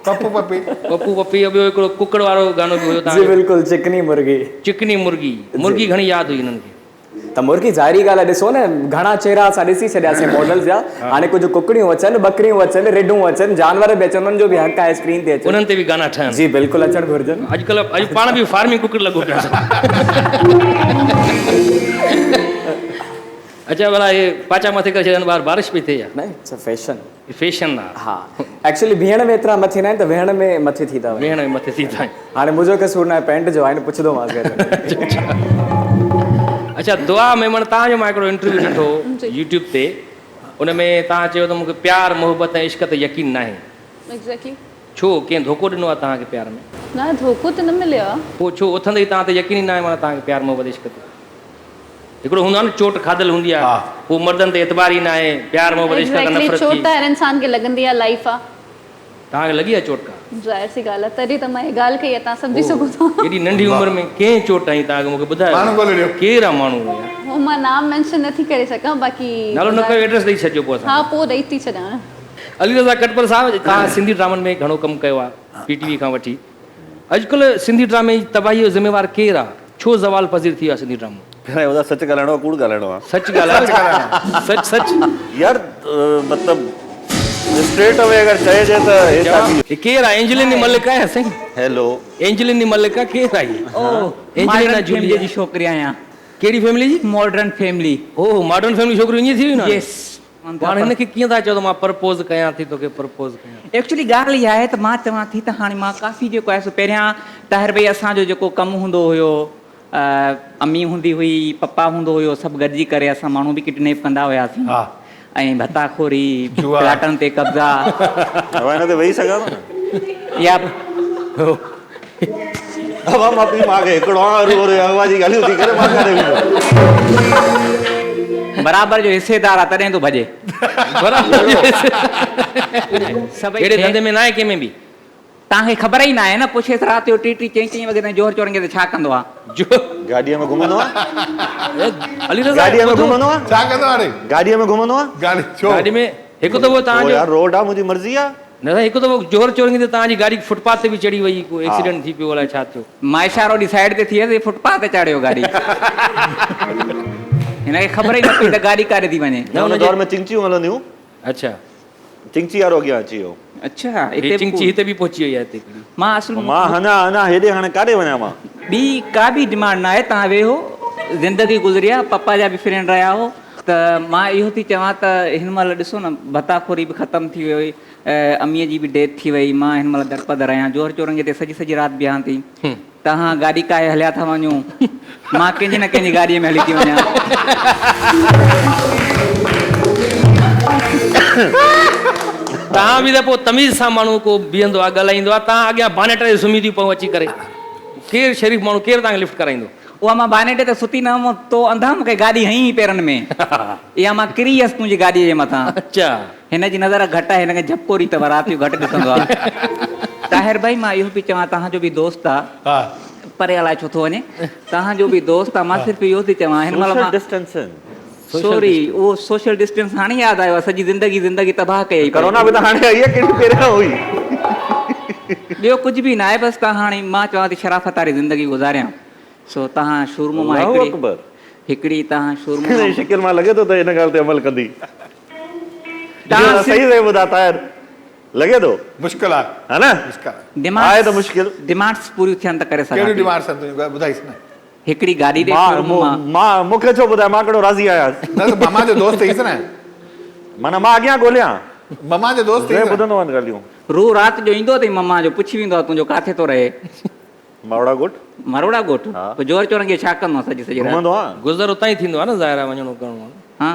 पप्पू पप्पी पप्पू पप्पी ॿियो हिकिड़ो कुकड़ वारो गानो बि हुयो जी तव्हां बिल्कुलु चिकनी मुर्गी चिकनी मुर्गी मुर्गी घणी यादि हुई हिननि खे त मुर्गी ज़ाहिरी ॻाल्हि आहे ॾिसो न घणा चेहरा असां ॾिसी छॾियासीं मॉडल्स जा हाणे कुझु कुकड़ियूं अचनि बकरियूं अचनि रिढूं अचनि जानवर बि अचनि उन्हनि जो बि हक़ आहे स्क्रीन ते अचनि उन्हनि ते बि गाना ठहनि जी बिल्कुलु अचणु घुरिजनि अॼुकल्ह अॼु पाण बि फार्मिंग कुकड़ लॻो पिया अच्छा भला हे पाचा मथे करे छॾनि ॿार बारिश पई थिए न इट्स अ फैशन फैशन आहे हा एक्चुअली बीहण में एतिरा मथे न आहिनि त वेहण में मथे थी था वञनि भेण मथे थी था हाणे मुंहिंजो कसूर न आहे पैंट जो आहे न पुछंदोमांसि घर में। अच्छा दुआ में मन तव्हांजो मां हिकिड़ो इंटरव्यू ॾिठो यूट्यूब ते उन में तव्हां चयो त मूंखे प्यार मोहबत ऐं इश्क ते यकीन न आहे एग्ज़ैक्टली छो कंहिं धोखो ॾिनो आहे तव्हांखे प्यार में न धोखो त न मिलियो आहे पोइ छो उथंदे ई तव्हां ते यकीन ई न आहे माना तव्हांखे प्यार मोहबत इश्क ते हिकिड़ो हूंदो आहे न चोट खाधल हूंदी आहे पोइ मर्दनि ते एतबार ई न आहे प्यार मोहबत इश्क खां एग्ज़ैक्टली नफ़रत चोट थी त हर इंसान खे लॻंदी आहे लाइफ आहे तव्हांखे लॻी आहे चोट का ज़ाहिर सी ॻाल्हि आहे तॾहिं त मां इहा ॻाल्हि कई आहे तव्हां सम्झी सघो था एॾी नंढी उमिरि में कंहिं चोट आई तव्हांखे मूंखे ॿुधायो माण्हू ॻोल्हे ॾियो केरु आहे माण्हू हुया हो मां नाम मेंशन नथी करे सघां बाक़ी नालो न कयो एड्रेस ॾेई छॾिजो पोइ असां हा पोइ ॾेई थी छॾां अली रज़ा कटपर साहिबु तव्हां सिंधी ड्रामनि में घणो कमु कयो आहे PTV खां वठी अॼुकल्ह सिंधी ड्रामे जी तबाहीअ जो ज़िम्मेवार केरु आहे छो ज़वाल पज़ीर थी वियो आहे सिंधी ड्रामो सच ॻाल्हाइणो आहे कूड़ ॻाल्हाइणो आहे सच ॻाल्हि आहे सच सच यार मतिलबु स्ट्रेट अवे अगरि चइजे त हे छा थी हे केरु आहे एंजलिन दी मलिक आहे साईं हेलो एंजलिन दी मलिक आहे केरु आहे एंजलिना मॉडर्न जूली फैमिली जी छोकिरी आहियां कहिड़ी फैमिली जी मॉडर्न फैमिली ओह मॉडर्न फैमिली छोकिरी ईअं थी वई न यस हाणे हिनखे कीअं था चओ त मां प्रपोज़ कयां थी तोखे प्रपोज़ कयां एक्चुअली ॻाल्हि इहा आहे त मां चवां थी त हाणे मां काफ़ी जेको आहे सो पहिरियां ताहिर भई असांजो जेको कमु हूंदो हुयो अम्मी हूंदी हुई पप्पा हूंदो हुयो सभु गॾिजी करे असां माण्हू बि किडनैप कंदा हुआसीं ऐं भताखोरी प्लाटनि ते कब्ज़ा हवा हिन ते वेही सघां थो न या हवा मां पई मां हिकिड़ो हवा जी ॻाल्हियूं थी करे मां काॾे वेंदो बराबरि जो हिसेदार आहे तॾहिं थो भॼे सभई अहिड़े धंधे में न आहे कंहिंमें बि तव्हांखे ख़बर ई न आहे न पुछेसि राति जो 3 चईं वॻे ताईं जोर चोरंगे त छा कंदो आहे जो गाॾीअ में घुमंदो आहे अली रज़ा गाॾीअ में घुमंदो आहे छा कंदो हाणे गाॾीअ में घुमंदो आहे गाॾी छो गाॾी में हिकु दफ़ो ओ तव्हांजो यार रोड आहे मुंहिंजी मर्ज़ी आहे न हिकु दफ़ो जोर चोरंगी ते तव्हांजी गाॾी फुटपाथ ते बि चढ़ी वई कोई एक्सीडेंट थी पियो अलाए छा थियो मां इशारो ॾी साइड ते थी वियसि फुटपाथ ते चाढ़ियो गाॾी हिनखे ख़बर ई न पई त गाॾी काॾे थी वञे न हुन दौर में चिंचियूं हलंदियूं अच्छा चिंची वारो अॻियां अची वियो अच्छा हे हिते चिंची हिते बि पहुची वई आहे हिते हिकिड़ी। मां असुल मां अञा हेॾे हाणे काॾे वञा मां? ॿी का बि डिमांड न आहे, तव्हां वेहो, ज़िंदगी गुज़री आहे, पप्पा जा बि फ्रेंड रहिया हो, त मां इहो थी चवां त हिन महिल ॾिसो न भताखोरी बि ख़तमु थी वई, अमीअ जी बि डेथ थी वई, मां हिन महिल दरपदर आहियां, जोहर चौरंगी ते सॼी सॼी राति बीहां थी, तव्हां गाॾी काए हलिया था वञो, मां कंहिंजी न कंहिंजी गाॾीअ में हली थी वञा। तव्हां बि त पोइ तमीज़ सां माण्हू को बीहंदो आहे ॻाल्हाईंदो आहे, तव्हां अॻियां बानेट ते सुम्ही थी पऊं अची करे, केरु शरीफ़ माण्हू केरु तव्हांखे लिफ्ट कराईंदो? उहा मां बानेटे ते सुती न हुअमि, तो अंधा मूंखे गाॾी हई पेरनि में, इहा मां किरी वियसि तुंहिंजी गाॾीअ जे मथां। अच्छा, हिन जी नज़र घटि आहे, हिनखे झपकोरी अथव, राति जो घटि ॾिसंदो आहे। ताहिर भाई मां इहो पई चवां, तव्हांजो बि दोस्त आहे, हा परे अलाए छो थो वञे, तव्हांजो बि दोस्त आहे, मां सिर्फ़ु इहो थी चवां हिन महिल मां सॉरी उहो सोशल डिस्टेंस हाणे यादि आयो आहे, सॼी ज़िंदगी तबाह कई। कोरोना बि त हाणे आई आहे, कहिड़ी पहिरियां हुई। ॿियो कुझु बि न आहे, बसि तव्हां हाणे मां चवां थी शराफ़त वारी ज़िंदगी गुज़ारियां, सो तव्हां शुरू मां हिकिड़ी तव्हां शुरू शिकिल मां लॻे थो त हिन ॻाल्हि ते अमल कंदी। तव्हां सही सही ॿुधा ताहिर, लॻे थो मुश्किल आहे, हा न? आहे त मुश्किल। डिमांड्स पूरियूं थियनि त करे कहिड़ी सघां। डिमांड्स आहिनि तुंहिंजूं ॿुधाईस न? हिकिड़ी गाॾी ॾे मां मूंखे छो ॿुधाए, मां कहिड़ो राज़ी आहियां। न त मामा जो दोस्त ईस न, माना मां अॻियां ॻोल्हियां, मामा जो दोस्त ईस न। ॿुधंदो वञ ॻाल्हियूं। रू राति जो ईंदो अथई मम्मा जो, पुछी वेंदो आहे तुंहिंजो किथे थो रहे, मावड़ा ॻोठ मरोड़ा ॻोठ, पोइ जोर चौरंगी छा कंदो आहे सॼी सॼी राति? घुमंदो आहे, गुज़र उतां ई थींदो आहे न, ज़ाहिर आहे वञणो करिणो आहे। हा,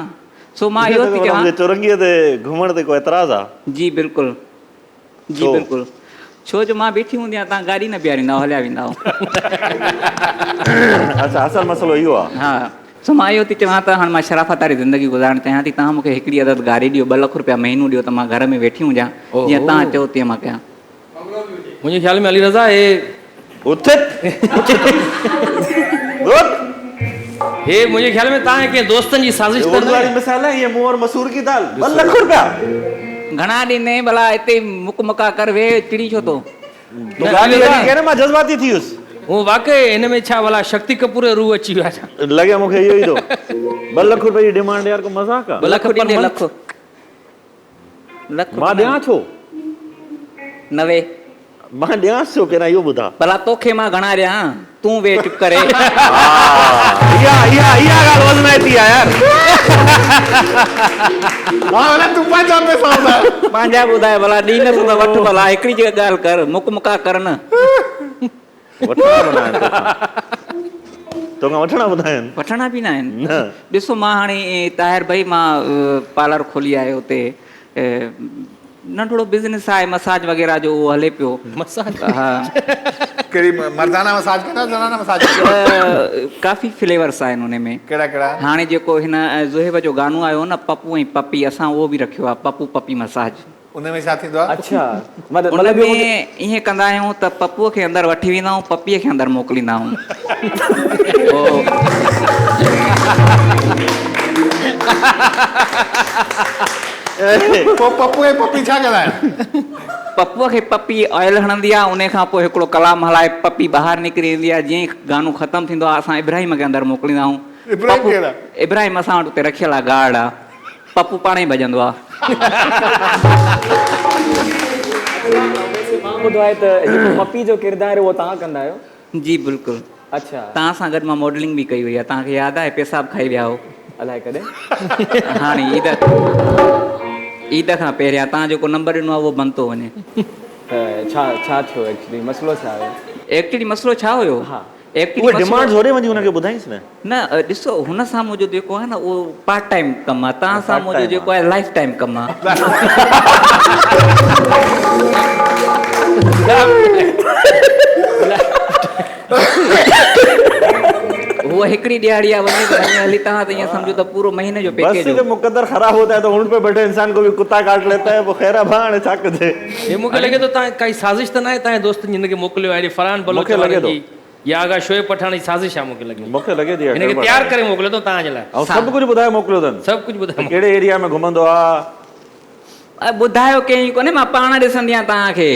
सो मां इहो थी चवां, चौरंगीअ ते घुमण ते को एतिराज़ आहे? जी बिल्कुलु, जी बिल्कुलु, छो जो मां बीठी हूंदी आहियां, तव्हां गाॾी न बीहारींदा हलिया वेंदा हो। अच्छा, असल मसलो इहो आहे। हा, सो मां इहो थी चवां त हाणे मां शराफ़त वारी ज़िंदगी गुज़ारणु चाहियां थी, तव्हां मूंखे हिकिड़ी अदद गाॾी ॾियो, 2 लख रुपया महीनो ॾियो, त मां घर में वेठी हुजां, जीअं तव्हां चओ तीअं मां कयां। मुंहिंजे ख़्याल में अली रज़ा हे मुंहिंजे ख़्याल में तव्हां कंहिं दोस्तनि जी साज़िश वारी मिसाल है, ये मुंह और मसूर की दाल, 2 लख रुपया घणा ॾींदे भला, हिते मुक मुका कर वे, चिड़ी छो तो? मां जज़्बाती थी वियुसि। हू वाकई हिन में छा भला शक्ति कपूर जो रूह अची वियो आहे? लॻे मूंखे इहो ई थो। 2 लख रुपए जी डिमांड, यार को मज़ाक आहे? 2 लख पर लख मां ॾियां छो? 90 मां ॾियांसि छो, पहिरां इहो ॿुधा। भला तोखे मां घणा ॾियां, तूं वे चुप करे। इहा ॻाल्हि वज़नाइती आहे यार। तूं पंहिंजा पैसा ॿुधाए, पंहिंजा ॿुधाए भला, ॾी न त वठ भला, हिकिड़ी जॻह ॻाल्हि कर, मुक मुका कर न। तोखां वठणा ॿुधाइनि? वठणा बि न आहिनि। ॾिसो मां हाणे ताहिर भाई मां पार्लर खोली आहे हुते, नंढड़ो बिज़नेस आहे मसाज वग़ैरह जो, उहो हले पियो। मसाज? हा। कहिड़ी मर्दाना मसाज कंदा, ज़नाना मसाज? काफ़ी फ्लेवर्स आहिनि हुन में। कहिड़ा कहिड़ा? हाणे जेको हिन ज़ुहेब जो गानो आयो न, पप्पू ऐं पपी, असां उहो बि रखियो आहे, पप्पू पपी मसाज। उन में छा थींदो आहे? अच्छा, उन में ईअं कंदा आहियूं त पप्पूअ खे अंदरि वठी वेंदा आहियूं, पपीअ खे अंदरि मोकिलींदा आहियूं। पोइ पप्पू ऐं पपी छा कंदा आहिनि? पप्पूअ खे पपी ऑयल हणंदी आहे, उन खां पोइ हिकिड़ो कलाम हलाए पपी ॿाहिरि निकिरी ईंदी आहे, जीअं गानो ख़तमु थींदो आहे असां इब्राहिम खे अंदरि मोकिलींदा आहियूं। इब्राहिम असां वटि उते रखियल आहे, गार्ड आहे, पप्पू पाण ई भॼंदो आहे। मां ॿुधो आहे त जेको पपी जो किरदारु उहो तव्हां कंदा आहियो? जी बिल्कुलु। अच्छा, तव्हां सां गॾु मां मॉडलिंग बि कई हुई आहे, तव्हांखे यादि आहे? पेशाब खाई विया हो अलाए कॾहिं। हाणे ईद खां पहिरियां तव्हां जेको नंबर ॾिनो आहे उहो बंदि थो वञे। त छा थियो एक्चुअली, मसइलो छा हुयो? एक्चुअली मसइलो छा हुयो? हा, उहे डिमांड्स होॾे वञी हुनखे ॿुधाईंसि न। न ॾिसो, हुन साम्हूं जो जेको आहे न उहो पार्ट टाइम कमु आहे, तव्हां साम्हूं जो जेको आहे लाइफ टाइम कमु आहे। वो हिकड़ी दिहाड़ी आ वनी हली तहां त समझो तो पूरा महीने जो पैकेज बस मुकद्दर खराब होता है तो उन पे बैठे इंसान को भी कुत्ता काट लेता है, वो खैरा भाण छा कजे। ये मुके लगे तो ता काई साजिश त ना है, ता दोस्त जिंदगी मोकलियो आहे फरहान बलोच वाले जी या आगा शोएब पठान जी साजिश आ मुके लगे दिया इनके तैयार करे मोकलियो तो ता जला और सब कुछ बुधाए मोकलियो तन, सब कुछ बुधाए केड़े एरिया में घुमंदो आ बुधायो केई कोने, मां पाण ॾिसंदियां तहां खे,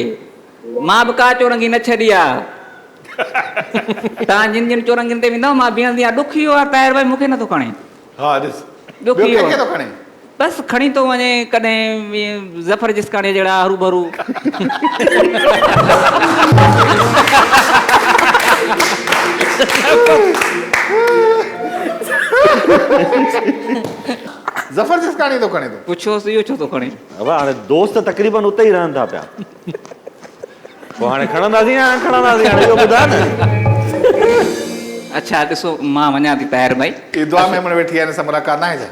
मां बि का चोरंगी न छॾी आहे। तव्हां जिन जिन चोरंगियुनि ते वेंदव मां बीहंदी आहियां। ॾुखियो आहे ताहिर भाई, मूंखे नथो खणे। हा ॾिस ॾुखियो थो खणे। बस खणी तो वञे कॾहिं ज़फर जिस्कानी जहिड़ा हरू भरू ज़फ़र जिस्कानी थो खणे थो पुछोसि इहो छो थो खणे अब हाणे दोस्त तक़रीबन उते ई रहनि था पिया पोइ हाणे खणंदासीं या न खणंदासीं हाणे इहो ॿुधायो न अच्छा ॾिसो मां वञा थी ताहिर भाई ई दुआ में मन वेठी आहे हिन सां मुलाक़ात न आहे छा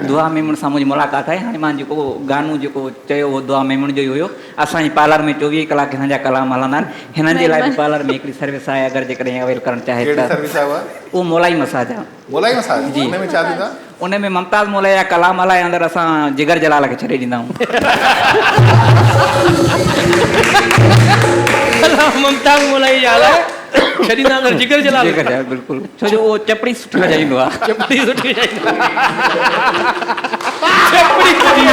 दुआ मेमण सां मुंहिंजी मुलाक़ात आहे हाणे मां जेको गानो जेको चयो उहो दुआ मेमण जो ई हुयो असांजे पार्लर में 24 कलाक हिन जा कलाम हलंदा आहिनि हिननि जे लाइ बि पार्लर में हिकिड़ी सर्विस आहे अगरि जेकॾहिं अवेल करणु चाहे कहिड़ी त सर्विस आहे उहा उहो मोलाई मसाज आहे मोलाई मसाज जी। हुन में छा थींदा उन में ममताज़ मोलाई जा कलाम हलाए अंदरि असां जिगर जलाल खे छॾे ॾींदा आहियूं ममताज़ मोलाई हाल आहे छॾींदा अंदरि जिगर जलाल जिगर जलाल बिल्कुलु छो जो उहो चपड़ी सुठी वॼाईंदो आहे चपड़ी सुठी चपड़ी सुठी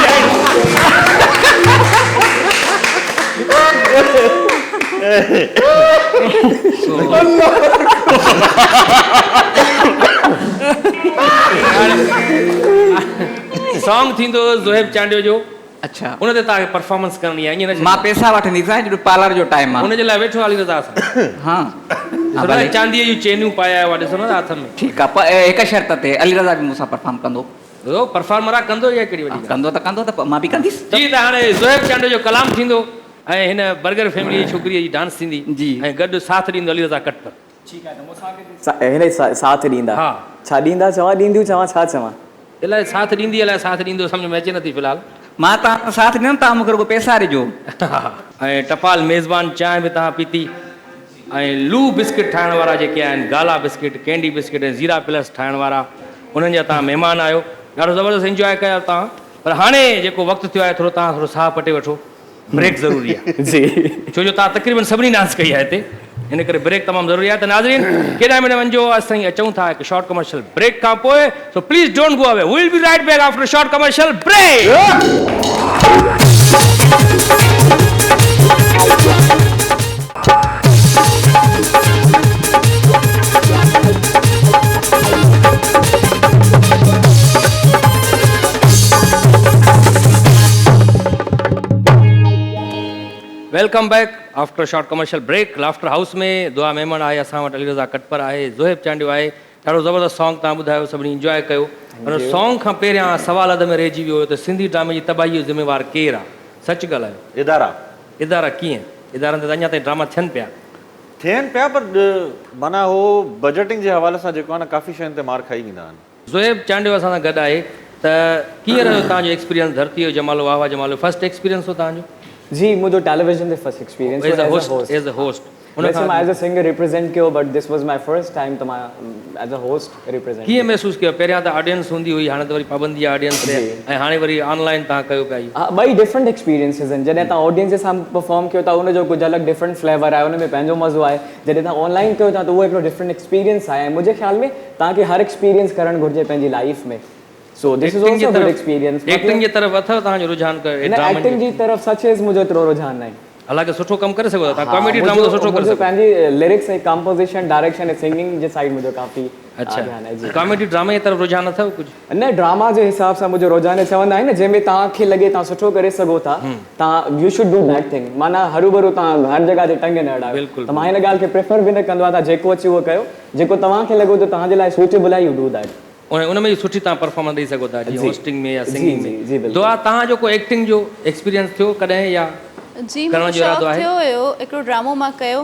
सॉन्ग थींदो ज़ोहेब चांडियो जो अच्छा उन ते तव्हांखे परफॉर्मेंस करणी आहे ईअं न मां पैसा वठंदीसां जो पार्लर जो टाइम आहे उनजे लाइ वेठो हली रज़ा असां हा ॾिसो चांदीअ जूं चेनियूं पाया हुआ ॾिसो न हथ में ठीकु आहे हिकु शर्त ते अली रज़ा बि मूंसां परफॉर्म कंदो परफॉर्मर आहे कंदो या कहिड़ी वॾी ॻाल्हि? कंदो त मां बि कंदीसि जी त हाणे ज़ोहेब चांडियो जो कलाम थींदो ऐं हिन बर्गर फैमिली जी छोकिरीअ जी डांस थींदी जी। ऐं गॾु साथ ॾींदो अली रज़ा कटपर हिन साथ ॾींदा हा। छा ॾींदा चवां ॾींदियूं चवां छा चवां अलाए साथ ॾींदी अलाए साथ ॾींदो सम्झ में अचे नथी फ़िलहालु मां तव्हां साथ ॾियमि तव्हां मूंखे रुॻो पैसा ॾिजो ऐं टपाल मेज़बान चांहि बि तव्हां पीती ऐं लू बिस्किट ठाहिण वारा जेके आहिनि गाला बिस्किट कैंडी बिस्किट ऐं ज़ीरा प्लस ठाहिण वारा उन्हनि जा तव्हां महिमान आहियो ॾाढो ज़बरदस्त इंजॉय कयो तव्हां पर हाणे जेको वक़्तु थियो आहे तव्हां थोरो साहु पटे वठो ब्रेक ज़रूरी आहे जी छो जो तव्हां तक़रीबन सभिनी डांस कई आहे हिते इन करे ब्रेक तमामु ज़रूरी आहे त नाज़रीन केॾा मिनट वञो असां अचूं था हिकु शॉर्ट कमर्शियल ब्रेक खां पोइ so please don't go away will be right back after short commercial break welcome back after short commercial break Laughter House में दुआ मेमण आहे असां वटि अली रज़ा कटपर आहे ज़ोहेब चांडियो आहे ॾाढो ज़बरदस्त सॉन्ग तव्हां ॿुधायो सभिनी इंजॉय कयो पर सॉन्ग खां पहिरियां सवाल अध में रहिजी वियो त सिंधी ड्रामे जी तबाही जो ज़िम्मेवार केरु आहे सच ॻाल्हायो इदारा कीअं इदारनि ते त अञा ताईं ड्रामा थियनि पिया थियनि पिया पर माना हो बजटिंग जे हवाले सां जेको आहे न काफ़ी शयुनि ते मार खाई वेंदा आहिनि ज़ोहेब चांडियो असां सां गॾु आहे त कीअं रहियो तव्हांजो एक्सपीरियंस धरती जो जमालो वाह वाह जमालो फर्स्ट एक्सपीरियंस हो तव्हांजो जी मुझे television the first experience as a was host as a host वैसे मैं एज अ सिंगर रिप्रेजेंट कियो but this was my first time तो मैं एज अ होस्ट रिप्रेजेंट कीअं महसूसु कयो पहिरियां त ऑडियंस हूंदी हुई हाणे त वरी पाबंदी आहे ऑडियंस ते ऐं हाणे वरी ऑनलाइन तव्हां कयो पिया इहो ॿई डिफरेंट एक्सपीरियंसिस आहिनि जॾहिं तव्हां ऑडियंस जे साम्हूं परफॉर्म कयो था उनजो कुझु अलॻि डिफरेंट फ्लेवर आहे उन में पंहिंजो मज़ो आहे जॾहिं तव्हां ऑनलाइन कयो था त उहो हिकिड़ो डिफरेंट एक्सपीरियंस आहे ऐं मुंहिंजे ख़्याल में तव्हांखे हर एक्सपीरियंस करणु घुरिजे पंहिंजी लाइफ में so this is also good experience acting जी तरफ़ अथव तव्हांजो रुझान एक्टिंग जी तरफ़ सच इज़ मुंहिंजो एतिरो रुझान आहे हालांकि सुठो कमु करे सघो था तव्हां कॉमेडी ड्रामो त सुठो करे सघो पंहिंजी लिरिक्स ऐं कंपोज़िशन डायरेक्शन ऐं सिंगिंग जे साइड मुंहिंजो काफ़ी ध्यानु आहे जी कॉमेडी ड्रामे जी तरफ़ रुझान अथव कुझु न ड्रामा जे हिसाब सां मुंहिंजो रोज़ाने चवंदा आहिनि न जंहिंमें तव्हांखे लॻे तव्हां सुठो करे सघो था तव्हां U should do that thing माना हरू भरू तव्हां हर जॻह ते टंगे न अड़ायो बिल्कुलु। त मां हिन ॻाल्हि खे प्रेफर बि न कंदो आहियां तव्हां जेको अची उहो कयो जेको तव्हांखे लॻो त तव्हांजे लाइ सूटेबल आहे यू डू दैट उन में सुठी तव्हां परफॉर्मेंस ॾेई सघो था जीअं होस्टिंग में या सिंगिंग जी, में बिल्कुलु। दुआ तव्हांजो को एक्टिंग जो एक्सपीरियंस थियो कॾहिं या जी करण मूंखे जो इरादो शौक़ु आहे? थियो हुयो हिकिड़ो ड्रामो मां कयो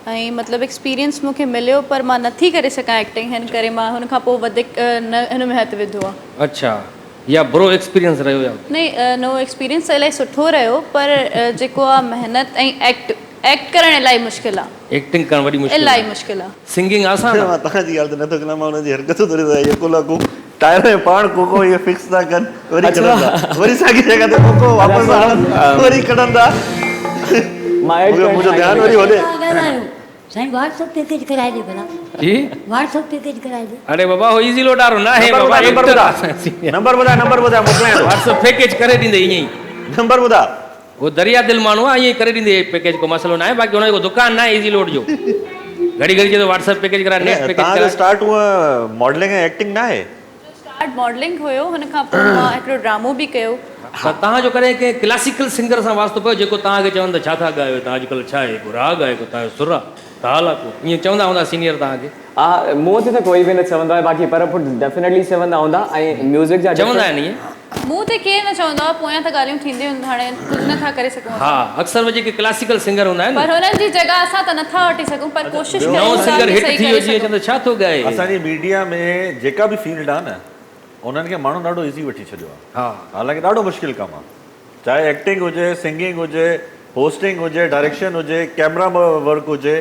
ऐं मतिलबु एक्सपीरियंस मूंखे मिलियो पर मां नथी करे सघां एक्टिंग हिन करे मां हुन खां पोइ वधीक न हिन में हथु विधो आहे अच्छा या बुरो एक्सपीरियंस रहियो या नहीं नो एक्सपीरियंस इलाही सुठो रहियो पर जेको आहे महिनत ऐं एक्ट करणु इलाही मुश्किल आहे एक्टिंग करणु वॾी मुश्किल इलाही मुश्किल आहे सिंगिंग आसान आहे मां तव्हांजी ॻाल्हि त नथो कयां मां हुनजी हरकतूं थोरी था यको लको टायर में पाण कोको इहे फिक्स था कनि वरी कढंदा वरी साॻी जॻह ते कोको वापसि आणनि वरी कढंदा मां ऐड मुंहिंजो ध्यानु वरी होॾे साईं व्हाट्सएप ते तेज कराए दे भला जी व्हाट्सएप ते तेज कराए दे अरे बाबा हो इजी लोडारो ना है बाबा नंबर ॿुधाए मोकिलियां व्हाट्सएप पैकेज करे ॾींदे ईअं ई नंबर ॿुधा वो दरिया दिल माण्हू आहे ईअं ई करे ॾींदे पैकेज को मसलो न आहे बाक़ी हुनजो दुकानु न आहे इजी लोड जो घड़ी घड़ी चए थो व्हाट्सएप पैकेज करा नेट पैकेज तव्हांजो करा स्टार्ट उहा मॉडलिंग ऐं एक्टिंग न आहे स्टार्ट मॉडलिंग हुयो, हुन खां पोइ मां हिकिड़ो ड्रामो बि कयो। त तव्हांजो कॾहिं कंहिं क्लासिकल सिंगर सां वास्तो पियो जेको तव्हांखे चवनि त छा था ॻायो तव्हां अॼुकल्ह, छा आहे को राग आहे, को तव्हांजो सुर आहे, ताल आहे, को ईअं चवंदा हूंदा सीनियर तव्हांखे? हा, मूं वटि त कोई बि न चवंदो आहे, बाक़ी पर डेफिनेटली चवंदा हूंदा। ऐं म्यूज़िक जा चवंदा आहिनि ईअं? मूं ते केरु न चवंदो आहे, पोयां त ॻाल्हियूं थींदियूं आहिनि, हाणे कुझु नथा करे सघूं। हा, अक्सर में जेके क्लासिकल सिंगर हूंदा आहिनि पर हुननि जी जॻह असां त नथा वठी सघूं, पर कोशिशि नओं कयूं था सिंगर कि हिट सही थी करे वियो जीअं सघूं। चवंदा छा थो ॻाए। असांजी मीडिया में जेका बि फील्ड आहे न उन्हनि खे माण्हू ॾाढो ईज़ी वठी छॾियो आहे। हा, हालांकि ॾाढो मुश्किल कमु आहे, चाहे एक्टिंग हुजे, सिंगिंग हुजे, होस्टिंग हुजे, डायरेक्शन हुजे, कैमरा वर्क हुजे,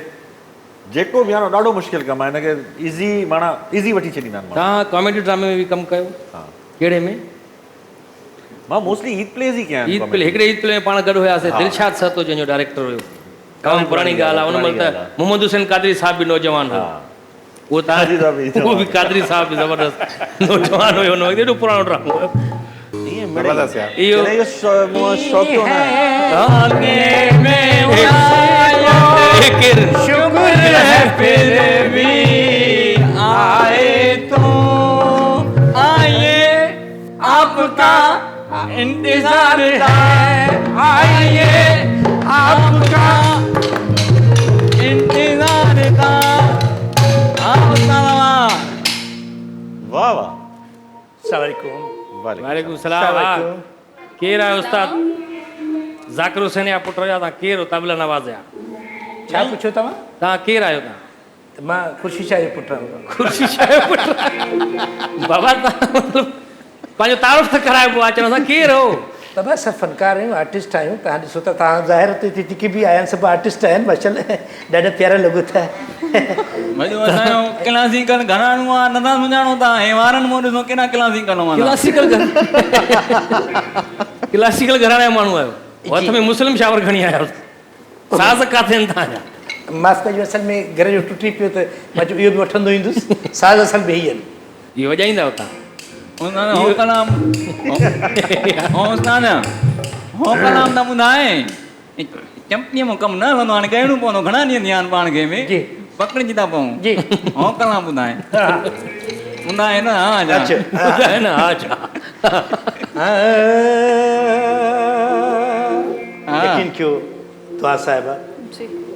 जेको बि आहे न ॾाढो मुश्किल कमु आहे। हिनखे ईज़ी माना ईज़ी वठी छॾींदा आहिनि माण्हू। तव्हां कॉमेडी ड्रामे में बि कमु कयो? हा, कहिड़े में? मां मोस्टली ईद प्लेस ई कया आहिनि। ईद प्ले, हिकिड़े ईद प्ले में पाण गॾु हुयासीं, दिलशाद सतो जंहिंजो डायरेक्टर हुयो। तमामु पुराणी ॻाल्हि आहे, उन महिल त मोहम्मद हुसैन कादरी साहब बि नौजवान हुयो। उहो उहो बि कादरी साहब बि ज़बरदस्त नौजवान हुयो, एॾो पुराणो ड्रामो हुयो। ज़बरदस्त यार। आपका इंतजार है, आइए आपका इंतजार था। वाह वाह, वालेकुम सलाम। केरु आहे उस्ताद? ज़ाकिर हुसैन जा पुट हुया, तव्हां केरु हो? तबला नवाज़ जा। छा पुछो तव्हां? तव्हां केरु आहियो? तव्हां मां ख़ुर्शी शाह जो पुटु आहियां। ख़ुर्शी शाह जो पुटु? बाबा तव्हां मतिलबु पंहिंजो तारीफ़ त कराइबो आहे, चवंदा केरु हो? त बसि सभु फनकार आहियूं, आर्टिस्ट आहियूं। तव्हां ॾिसो त तव्हां ज़ाहिर ते जेके बि आया आहिनि सभु आर्टिस्ट आहिनि, माशाल्लाह ॾाढा प्यारा लॻो था। भई असांजो क्लासिकल घराणो आहे, नथा सुञाणो तव्हां, हे वारनि मूं ॾिसो केॾा क्लासिकल वारा। क्लासिकल घराणे जा माण्हू आहियो, हथ में मुस्लिम शावर खणी आया आहियो, साज़ काथे आहिनि तव्हांजा? मां पंहिंजो असल में घर जो टुटी पियो त मां इहो बि वठंदो ईंदुसि, साज़ असल में ई आहिनि। इहो वॼाईंदा आहियो तव्हां? हो कलाम त ॿुधाए, चंपीअ में कमु न हलंदो, हाणे कहिड़ो पवंदो, घणा ॾींहं थी विया आहिनि पाण खे में पकड़िजी था पऊं। हो कलाम ॿुधाए ॿुधाए न? हा ॿुधाए न? हा छा यकीन कयो दुआ साहिबा,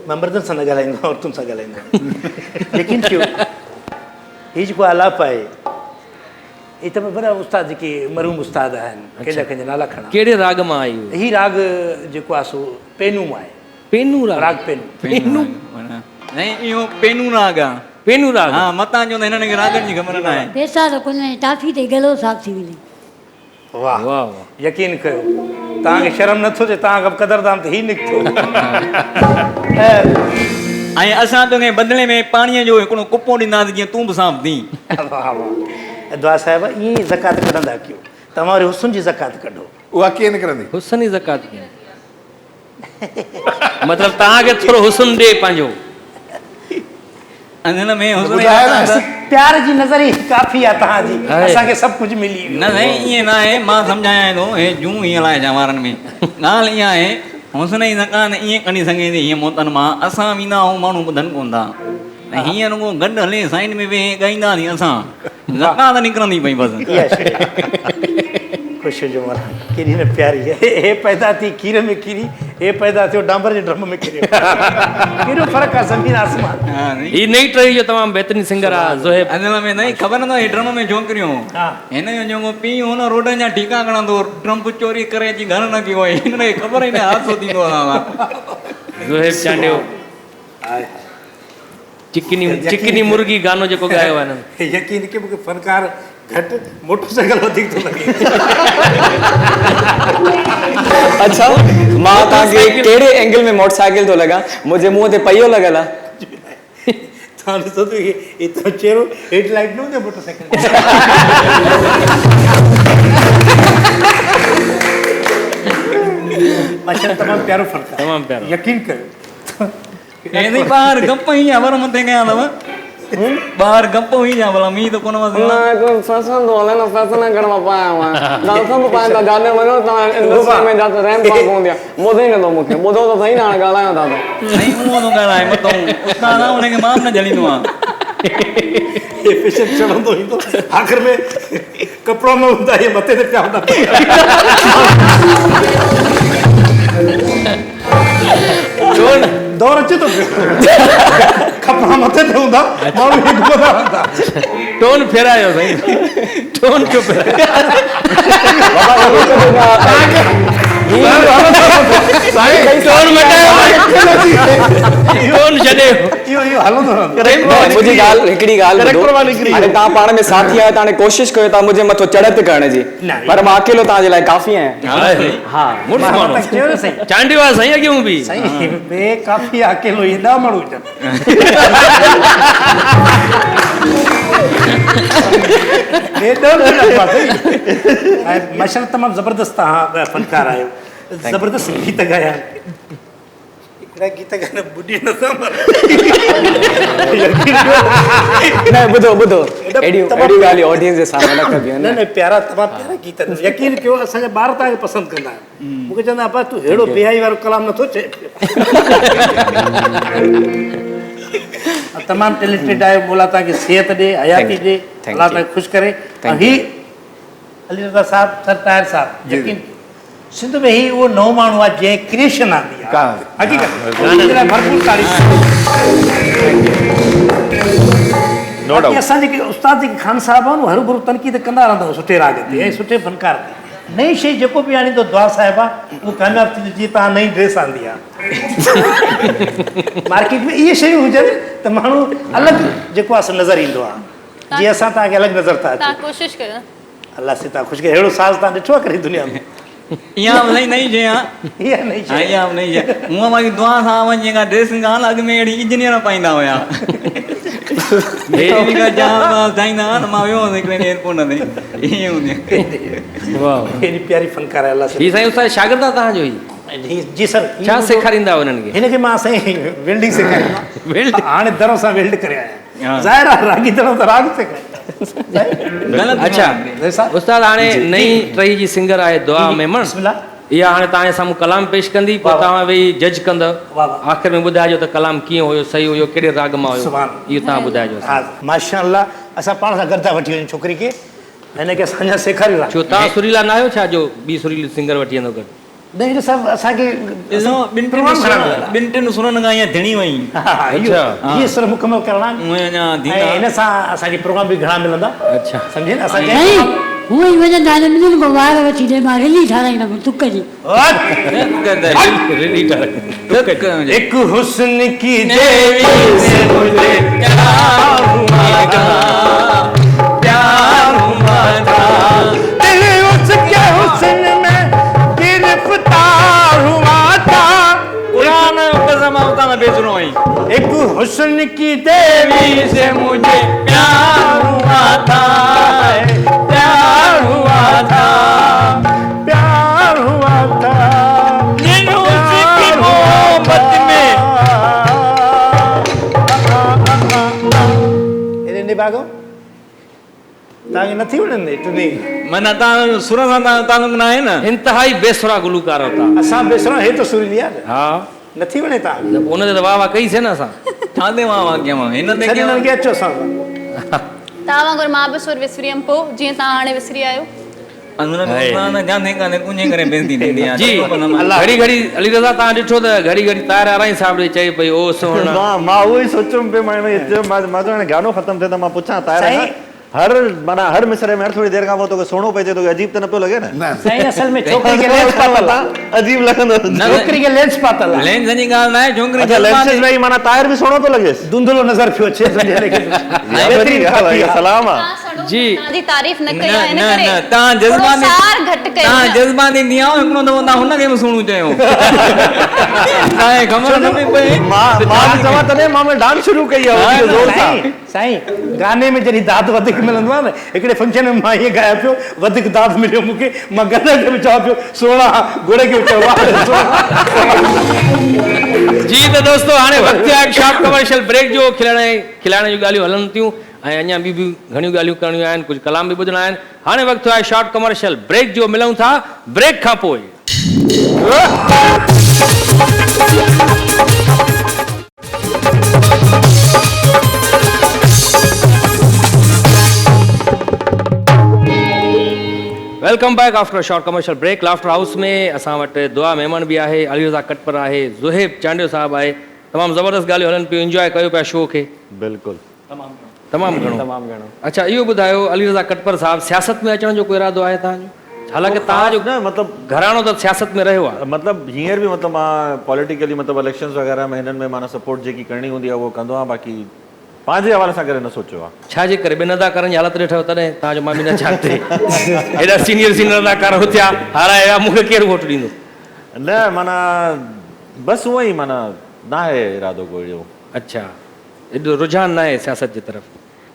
मां मर्दनि सां न ॻाल्हाईंदो आहियां, औरतुनि सां ॻाल्हाईंदो आहियां। यकीन कयो हीअ जेको आलाप आहे, ये तमामु वॾा उस्ताद जेके मरहूम उस्ताद आहिनि, कंहिंजा कंहिंजा नाला खणा। कहिड़े राग मां आई? हीउ राग जेको आहे सो पेनू मां आहे। पेनू राग? राग पेनू। पेनू नहीं, इहो पेनू राग आहे। पेनू राग? हा, मतां चवंदा हिननि खे रागनि जी ख़बर न आहे। पैसा त कोन्हे, टाफी ते गलो साफ़ थी वञे। वाह वाह वाह, यकीन कयो, तव्हांखे शर्म नथो अचे, तव्हां क़दरदान त ही निकितो। ऐं असां तोखे बदिले में पाणीअ जो हिकिड़ो कुपो ॾींदासीं जीअं तूं बि साफ़ थी। वाह वाह, दुआ साहिबा ईअं ई ज़कात कढंदा कयो, तव्हां वरी हुस्न जी ज़कात कढो। उहा कीअं निकिरंदी? हुस्न जी ज़कात कीअं? मतिलबु तव्हांखे थोरो हुस्न ॾे पंहिंजो। हिन में प्यार जी नज़र ई काफ़ी आहे तव्हांजी, असांखे सभु कुझु मिली वियो। न साईं, ईअं न आहे, मां सम्झायां थो, हे जूं हीअं हलाइजां वारनि में। ॻाल्हि ईअं आहे, हुस्न जी ज़कात ईअं कढी सघे थी, हीअं मोतनि मां असां वेंदा आहियूं, माण्हू ॿुधनि कोन था। हीअं रुॻो गॾु हले साइड में वेही ॻाईंदासीं असां, ज़कात निकिरंदी पई बसि। ख़ुशि हुजो माना, केॾी न प्यारी आहे। हे पैदा थी खीर में खीरी, हे पैदा थियो डांबर जे ड्रम में किरियो। केॾो फ़र्क़ु आहे ज़मीन आसमान। ही नई टही जो तमामु बहितरीन सिंगर आहे ज़ोहेब। अञा में नहीं ख़बर न, हे ड्रम में छोकिरियूं हिन जो जेको पीउ हो न, रोडनि जा ठीका खणंदो, ट्रम्प चोरी करे अची घर न कयो, हिन खे ख़बर ई न हादसो थींदो आहे। ज़ोहेब चांडियो चिकनी मुर्गी गानो जेको ॻायो आहे हिननि। यकीन के मूंखे फनकार घटि, मोटरसाइकिल वधीक थो लॻे। अच्छा, मां तव्हांखे कहिड़े एंगल में मोटरसाइकिल थो लॻा? मुंहिंजे मुंहं ते पहियो लॻल आहे। तव्हां ॾिसो त एतिरो चेहरो हेडलाइट न हूंदो मोटरसाइकिल। माशा तमामु प्यारो फ़र्क़ु आहे, तमामु प्यारो। यकीन कयो। नहीं ॿाहिरि गप ई आहे, पर मथे कयां अथव ॿाहिरि गप हुई जा भला, मींहुं त कोन फैशन तो हले न, फैशन करण में पाया हुआ गालसन तो पाया था, जाने वञो तव्हां इंडस्ट्री में जाते रैंप पास हूंदी आहे। ॿुधो ई नथो मूंखे, ॿुधो त सही न, हाणे ॻाल्हायो था त नहीं उहो थो ॻाल्हाए मथो, उस्ताद आहे उनखे माफ़ न झलींदो आहे। फैशन चढ़ंदो ईंदो, आख़िर में कपिड़ो न हूंदा इहे मथे ते पिया हूंदा दौर अचे थो पियो कपिड़ा मथे ते हूंदा माण्हू हेठि घुमंदा रहंदा टोन फेरायो साईं, टोन छो फेरायो? टोन मटायो, टोन छॾे। इहो हलंदो रहंदो मुंहिंजी ॻाल्हि हिकिड़ी ॻाल्हि ॿुधो, हाणे तव्हां पाण में साथी आहियो त हाणे कोशिशि कयो तव्हां मुंहिंजे मथो चढ़त करण जी, पर मां अकेलो तव्हांजे लाइ काफ़ी आहियां। हा मुड़ुस मां माण्हू त चयो न साईं चांडिवा साईं अॻियूं बि साईं बे काफ़ी अकेलो हेॾा माण्हू हुजनि माशाल्लाह तमामु ज़बरदस्त तव्हां फनकार आहियो, ज़बरदस्त गीत ॻाया, हिकिड़ा गीत ॻाइण ॿुधी नथा न ॿुधो अहिड़ियूं ॻाल्हियूं ऑडियंस जे साम्हूं न कबियूं न न प्यारा तमामु प्यारा गीत आहिनि। यकीन कयो असांजा ॿार तव्हांखे पसंदि कंदा आहिनि, मूंखे चवंदा अबा तूं अहिड़ो बेहाई वारो कलाम नथो चए। तमामु टैलेंटेड आहियो, मोला तव्हांखे सिहत ॾे, हयाती ॾे, अलाह तव्हांखे ख़ुशि करे। ऐं ही अली रज़ा साहिबु सर ताहिर साहिबु यकीन सिंध में ही उहो नओं माण्हू आहे जंहिं क्रिएशन आंदी आहे, हक़ीक़त भरपूर तारीफ़। बाक़ी असां जेके उस्ताद जेके खान साहिब आहिनि हरू भरू तनक़ीद कंदा रहंदा आहियूं सुठे राग ते ऐं सुठे फनकार ते। नई शइ जेको बि आणींदो दुआ साहिब आहे उहो कामयाबु थींदो। जीअं तव्हां नई ड्रेस आंदी आहे मार्केट में इहे शयूं हुजनि त माण्हू अलॻि जेको आहे नज़र ईंदो आहे, जीअं असां तव्हांखे अलॻि नज़र था अचूं। तव्हां कोशिशि कयो न। अलाह से तव्हां ख़ुशि करे अहिड़ो साज़ तव्हां ॾिठो आहे कॾहिं दुनिया में? इहा नई नई शइ आहे, इहा नई शइ इहा नई शइ हूअं मां दुआ सां वञी जेका ड्रेसिंग आहे अॻु में अहिड़ी इंजीनियर पाईंदा हुया मां वियो हुउसि हिकिड़े एयरपोर्ट ते ईअं हूंदी हेॾी प्यारी फनकार आहे अलाह से। ही साईं उस्ताद शागिर्द आहे तव्हांजो ही? जी सर छा सेखारींदा उन्हनि खे? हिनखे मां साईं वेल्डिंग सेखारींदो आहियां, हाणे दर सां वेल्ड करे आहियां। ज़ाहिर आहे रागी दर त राग सेखारींदा। अच्छा उस्ताद हाणे नई टही जी सिंगर आहे दुआ मेमन, इहा हाणे तव्हांजे साम्हूं कलाम पेश कंदी, पोइ तव्हां वेही जज कंदव, आख़िर में ॿुधाइजो त कलाम कीअं हुयो, सही हुयो, कहिड़े राग मां हुयो, इहो तव्हां ॿुधाइजो। हा माशाअल्लाह असां पाण सां गॾु था वठी वञूं छोकिरी खे, हिनखे असांजा सेखारियो आहे। छो तव्हां सुरीला न आहियो छा जो ॿी सुरीली सिंगर वठी वेंदो गॾु? न इहो सभु असांखे ॿिनि टिनि सुरनि खां ईअं धिणी वई। इहे सुर मुकमल करणा हिन सां असांखे प्रोग्राम बि घणा मिलंदा। अच्छा सम्झे न असांखे हूअं ई वञनि था ॿिन्हिनि खां वार वठी ॾे मां रिली ठाराईंदमि तुक जी। एक हुस्न की देवी से मुझे प्यार हुआ था, दिल उसके हुस्न में गिरफ्तार हुआ था। पुराना कसम होता मैं बेच रहा हूँ। एक हुस्न की देवी से मुझे प्यार हुआ था, प्यार हुआ था, प्यार हुआ था। उसकी मोहब्बत में इन्हें निभागो तव्हांखे नथी वणंदी टुनी माना तव्हां सुर सां तालुक न आहे न? इंतिहाई बेसुरा गुलूकार होता। असां बेसरा हे तो सुरीली आहे हा नथी वणे तव्हांखे? उन ते वाह वाह कईसीं न असां। छा ते वाह वाह कयां हिन ते छॾण खे अचो असां तव्हां वांगुरु मां बि सुर विसरी हुयमि पोइ जीअं तव्हां हाणे विसरी आहियो। जी घड़ी घड़ी अली रज़ा तव्हां ॾिठो त घड़ी घड़ी ताहिर आराई साहिब ॾे चई पई ओ सोना। मां उहो ई सोचियुमि पियो मां चयो गानो ख़तमु थिए त मां पुछां ताहिर हर माना हर मिसरे में हर थोड़ी देर खां पोइ तोखे सोनो पइजे तोखे अजीब त न पियो लॻे न? साईं असल में छोकिरी खे लेंस पातल आहे अजीब लॻंदो। छोकिरी खे लेंस पातल आहे। लेंस जी ॻाल्हि न आहे, छोकिरी लेंसिस में माना ताहिर बि सोनो थो लॻेसि, धुंधलो नज़र पियो अचे। सलाम आहे जी तव्हांजी तारीफ़ न कई न आहे इन न करे न तव्हां जज़्बानी सार घटि कयो। तव्हां जज़्बानी ॾींहुं आयो हिकिड़ो दफ़ो तव्हां हुनखे बि सुणो चयो। तव्हांखे ख़बर न पई पए मां चवां तॾहिं मां डांस शुरू कई आहे ज़ोर सां। साईं गाने में जॾहिं दाद वधीक मिलंदो आहे न, हिकिड़े फंक्शन में मां ईअं ॻाया पियो वधीक दाद मिलियो मूंखे, मां गद खे बि चवां पियो सोणा घोड़े खे चयो जी। त दोस्तो हाणे वक़्तु आहे शॉर्ट कमर्शियल ब्रेक जो। खिलाइण जूं ॻाल्हियूं हलनि थियूं ऐं अञा ॿी घणियूं ॻाल्हियूं करणियूं आहिनि, कुझु कलाम बि ॿुधणा आहिनि। हाणे वक़्तु आहे शॉर्ट कमर्शियल ब्रेक जो। मिलूं था ब्रेक खां पोइ। Welcome back after short commercial break. Laughter House में असां वटि दुआ मेमन बि आहे, अली रज़ा कटपर आहे, ज़ुहैब चांडियो साहब आहे। तमामु ज़बरदस्त ॻाल्हियूं हलनि पियूं, इंजॉय कयो पिया शो खे बिल्कुलु तमामु घणो। अच्छा इहो ॿुधायो अली रज़ा कटपर साहब, सियासत में अचण जो कोई इरादो आहे तव्हांजो? हालांकि तव्हांजो न मतिलबु घरानो त सियासत में रहियो आहे, मतिलबु हींअर बि मतिलबु मां पॉलिटिकली मतिलबु इलेक्शंस वग़ैरह में हिननि में माना सपोर्ट जेकी करणी हूंदी आहे उहो कंदो आहियां, बाक़ी पंहिंजे हवाले सां करे न सोचियो आहे। छाजे करे ॿिनि अदाकारनि जी हालति ॾिठो तॾहिं तव्हांजो मां बि न चाहते हेॾा सीनियर अदाकार हुथिया हाराया, मूंखे केरु वोट ॾींदो? न माना बसि उहो ई माना न आहे इरादो कोई जो। अच्छा एॾो रुझान न आहे सियासत जी तरफ़।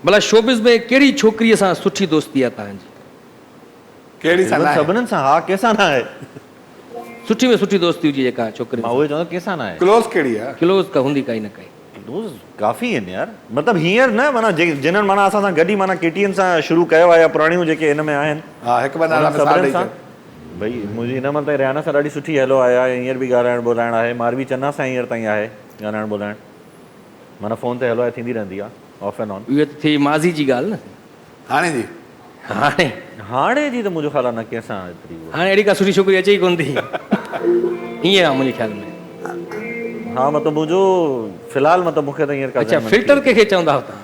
भला शोबिज़ में कहिड़ी छोकिरीअ सां सुठी दोस्ती आहे तव्हांजी? कहिड़ी सां न आहे? सभिनीनि सां, हा कंहिंसां न आहे। सुठी में सुठी दोस्ती हुजे जेका छोकिरी मां उहो चवंदो कंहिंसां न आहे। क्लोज कहिड़ी आहे? क्लोज का हूंदी काई न काई। दोस्त काफ़ी आहिनि यार, मतिलबु हींअर न माना जिन्हनि माना असां सां गॾु ई माना KTN सां शुरू कयो आहे या पुराणियूं जेके हिन में आहिनि, हा हिकु ॿ नाला मिसाल सभिनीनि ॾेई सां छॾ। भई मुंहिंजी हिन महिल ताईं रियाना सां ॾाढी सुठी हलो आहे, हींअर बि ॻाल्हाइण ॿोलाइण आहे, मारवी चन्ना सां हींअर ताईं आहे ॻाल्हाइण ॿोलाइण, माना फ़ोन ते हलो आहे थींदी रहंदी आहे ऑफ एंड ऑन। इहो त थी माज़ी जी ॻाल्हि न, हाणे जी हाणे हाणे जी त मुंहिंजो ख़्यालु आहे न कंहिंसां एतिरी उहा। हाणे अहिड़ी का सुठी छोकिरी अचे ई कोन थी ईअं आहे मुंहिंजे ख़्याल में। हा मतिलबु मुंहिंजो फ़िलहालु मतिलबु मूंखे त हींअर का अच्छा फिल्टर कंहिंखे चवंदा हो तव्हां?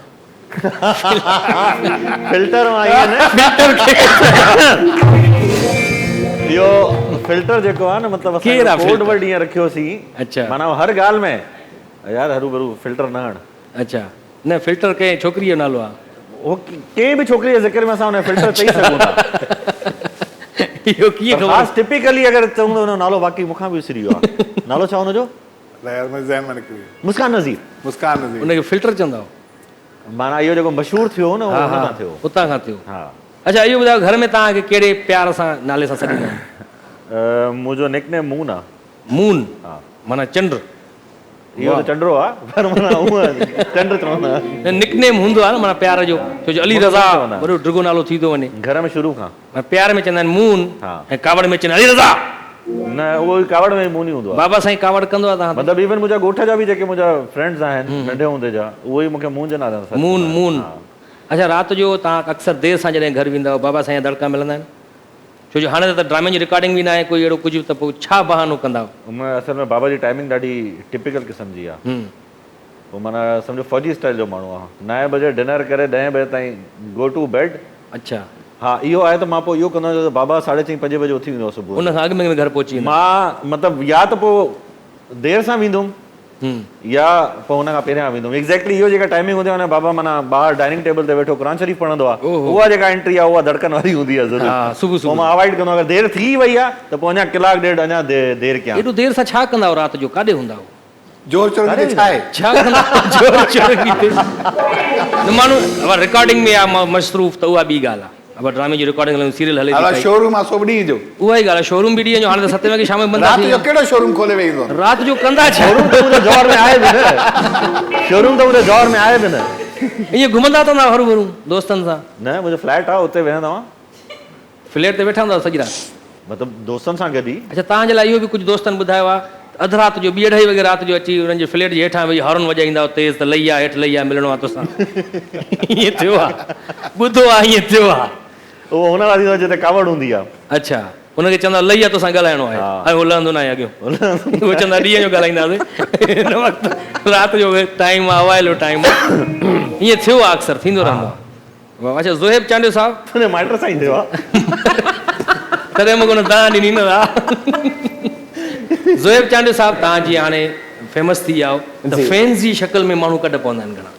फिल्टर मां ईअं न, इहो फिल्टर जेको आहे न मतिलबु केरु आहे कोड filter? वर्ड ईअं रखियोसीं, अच्छा माना हर ॻाल्हि में यार हरू भरू फिल्टर न हण। अच्छा न फिल्टर कंहिं छोकिरीअ जो नालो आहे? उहो कंहिं बि छोकिरीअ जे ज़िक्र में असां हुन फिल्टर चई सघूं था। इहो कीअं ख़बर? ख़ासि टिपिकली अगरि चऊं त हुनजो नालो बाक़ी मूंखां बि विसरी वियो आहे। नालो छा हुनजो? यार मुंहिंजे ज़हन में निकिरी वियो। मुस्कान नज़ीर। मुस्कान नज़ीर। उनखे फिल्टर चवंदा हो? माना इहो जेको मशहूरु थियो न उहो हा हुन हा खां थियो। उतां खां थियो। हा अच्छा इहो ॿुधायो घर में तव्हांखे कहिड़े प्यार सां नाले सां सॾींदा आहिनि? मुंहिंजो निकनेम मून आहे। मून हा माना चंड? इहो त चंडो आहे पर माना हूअं चंड चवंदा आहिनि। निकनेम हूंदो आहे न माना प्यार जो, छो जो अली रज़ा वॾो डिघो नालो थी थो वञे घर में शुरू खां। माना प्यार में चवंदा आहिनि मून हा ऐं कावड़ में चवंदा आहिनि अली रज़ा। न उहो ई कावड़ में मून ई हूंदो आहे। बाबा साईं कावड़ कंदो आहे तव्हां? मतिलबु इवन मुंहिंजा ॻोठ जा बि जेके मुंहिंजा फ्रेंड्स आहिनि नंढे हूंदे जा, उहे ई मूंखे मून जे नाले सां। Moon moon. अच्छा राति जो तव्हां अक्सर देरि सां जॾहिं घर वेंदा आहियो बाबा साईं जा दड़का मिलंदा आहिनि? छो जो हाणे त ड्रामे जी रिकॉर्डिंग बि न आहे कोई अहिड़ो कुझु, त पोइ छा बहानो कंदा? उनमें असल में बाबा जी टाइमिंग ॾाढी टिपिकल क़िस्म जी आहे। पोइ माना सम्झो फौजी स्टाइल जो माण्हू आहे, 9 बजे डिनर करे 10 बजे ताईं गो टू बेड। अच्छा हा इहो आहे त मां पोइ इहो कंदो आहियां त बाबा 4:30 5 बजे उथी वेंदो सुबुह। उन खां अॻु में घर पहुची वेंदा? मां मतिलबु या त पोइ देरि सां वेंदुमि या पोइ हुन खां पहिरियां वेंदुमि। एक्ज़ैक्टली इहो जेका टाइमिंग हूंदी आहे न, बाबा माना ॿाहिरि डाइनिंग टेबल ते वेठो क़ुरान शरीफ़ पढ़ंदो आहे, उहा जेका एंट्री आहे उहा धड़कन वारी हूंदी आहे ज़रूरु। हा सुबुह पोइ मां अवॉइड कंदो आहियां। अगरि देरि थी वई आहे त पोइ अञा कलाकु ॾेढ अञा देरि कयां। एॾो देरि सां छा कंदा हो राति जो? काॾे हूंदा हो? जोर चोरी छा आहे? छा कंदा जोर चोरी ते? न माण्हू अब रिकॉर्डिंग में आहे मसरूफ़ त उहा ॿी ॻाल्हि आहे। अब ड्रामे जी रिकॉर्डिंग हले सीरियल हले थी, शोरूम आहे सो ॾींहं जो उहा ई ॻाल्हि आहे। शोरूम बि ॾींहं जो, हाणे त 7 वॻे शाम जो बंदि राति जो कहिड़ो शोरूम खोले वेही हूंदो? राति जो कंदा छा? शोरूम त मुंहिंजे जौहर में आहे बि न। शोरूम त मुंहिंजे जौहर में आहे बि न। ईअं घुमंदा त न हरू भरू दोस्तनि सां? न मुंहिंजो फ्लैट आहे, उते वेहंदो आहियां। फ्लैट ते वेठा हूंदा सॼी राति? मतिलबु दोस्तनि सां गॾु ई। अच्छा तव्हांजे लाइ इहो बि कुझु दोस्तनि ॿुधायो आहे अधु राति जो 2-2:30 वॻे राति जो अची हुननि जे फ्लैट जे हेठां वेही हॉर्न वॼाईंदा तेज़ त लही आहे हेठि लही आहे मिलणो आहे तोसां? ईअं थियो आहे? ॿुधो आहे ईअं थियो आहे? उहो हुन लाइ थींदो आहे जिते कावड़ हूंदी आहे। अच्छा हुनखे चवंदा लही आहे तोसां ॻाल्हाइणो आहे, ऐं उहो लहंदो न आहे अॻियो। उहो चवंदा ॾींहं जो ॻाल्हाईंदासीं, हिन वक़्तु राति जो टाइम आहे अवाइलो टाइम आहे। ईअं थियो आहे अक्सर, थींदो रहंदो आहे। अच्छा ज़ुहैब चांडियो साहब तुंहिंजे माइट सां ई थियो आहे। तॾहिं मूंखे हुन तव्हां ॾिनी न था। ज़ुहैब चांडियो साहब तव्हां जीअं हाणे फेमस थी विया आहियो त फैंस जी शक्ल में माण्हू कढ पवंदा आहिनि घणा?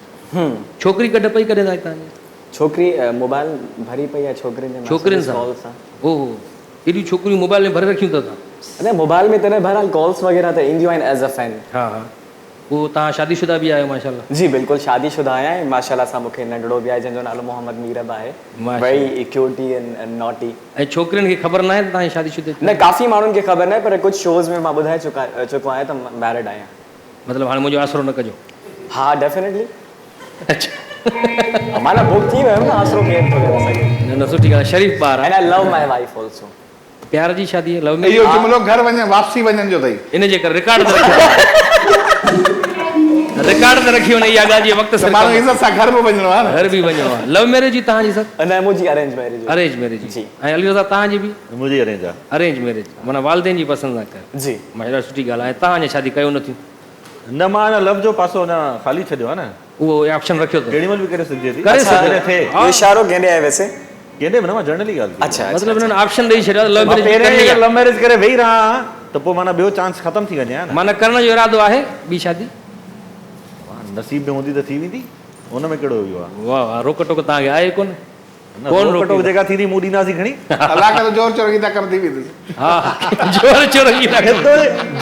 छोकिरी कढ पई कॾहिं तव्हांजी? छोकिरी मोबाइल भरी पई आहे छोकिरियुनि सां। ओहो एॾियूं छोकिरियूं मोबाइल में भरे रखियूं अथव? अरे मोबाइल में तॾहिं बहरहाल कॉल्स वग़ैरह त ईंदियूं आहिनि एज़ अ फैन। हा हा पोइ तव्हां शादीशुदा बि आहियो माशाल्लाह? जी बिल्कुलु शादीशुदा आहियां। माशाल्लाह सां मूंखे नंढड़ो बि आहे जंहिंजो नालो मोहम्मद मीरब आहे। Very cutie and naughty. ऐं छोकिरियुनि खे ख़बर न आहे त तव्हां शादीशुदा? न काफ़ी माण्हुनि खे ख़बर न आहे, पर कुझु शोज़ में मां ॿुधाए चुको आहियां त मैरिड आहियां। मतिलबु हाणे मुंहिंजो आसरो न कजो? हा डेफिनेटली। अच्छा माना बुक थी वियो न आसरो केरु थो करे सघे। न सुठी ॻाल्हि आहे, शरीफ़ ॿार आहे। I love my wife also. प्यार जी शादी है? लव में इहो जुमिलो घर वञण वापसी वञण जो अथई, इन जे करे रिकॉर्ड रिकॉर्ड ते रखी वञे इहा ॻाल्हि जी वक़्त त माण्हू इज़त सां घर बि वञिणो आहे न। घर बि वञिणो आहे। लव मैरिज जी तव्हांजी सर? न मुंहिंजी अरेंज मैरिज अरेंज मैरिज जी। ऐं अली साहब तव्हांजी बि मुंहिंजी अरेंज आहे। अरेंज मैरिज माना वालदेन जी पसंदि न कयो। जी। मां ॾाढी सुठी ॻाल्हि आहे। तव्हां अञा शादी कयो नथी? न मां अञा लव जो पासो अञा ख़ाली छॾियो आहे न। उहो ऑप्शन रखियो अथव? केॾी महिल बि करे सघिजे थी। करे अच्छा, सघे थे इहो इशारो कंदे आहे वैसे केॾे बि न मां जनरली ॻाल्हि कई। अच्छा मतिलबु हिननि ऑप्शन ॾेई छॾियो लव मां मैरिज पहिरें करणी आहे। लव मैरिज करे वेही रहा त पोइ माना ॿियो चांस ख़तम थी वञे हा न। माना करण जो इरादो आहे ॿी शादी? नसीब में हूंदी त थी वेंदी, हुन में कहिड़ो इहो आहे। वाह वाह, रोक टोक तव्हांखे आहे कोन? कोन रोक जेका थींदी मूं ॾींदासीं खणी। अलाह करे जोर चोरगी था कम थी वेंदुसि। हा जोर चोरगी था कयो।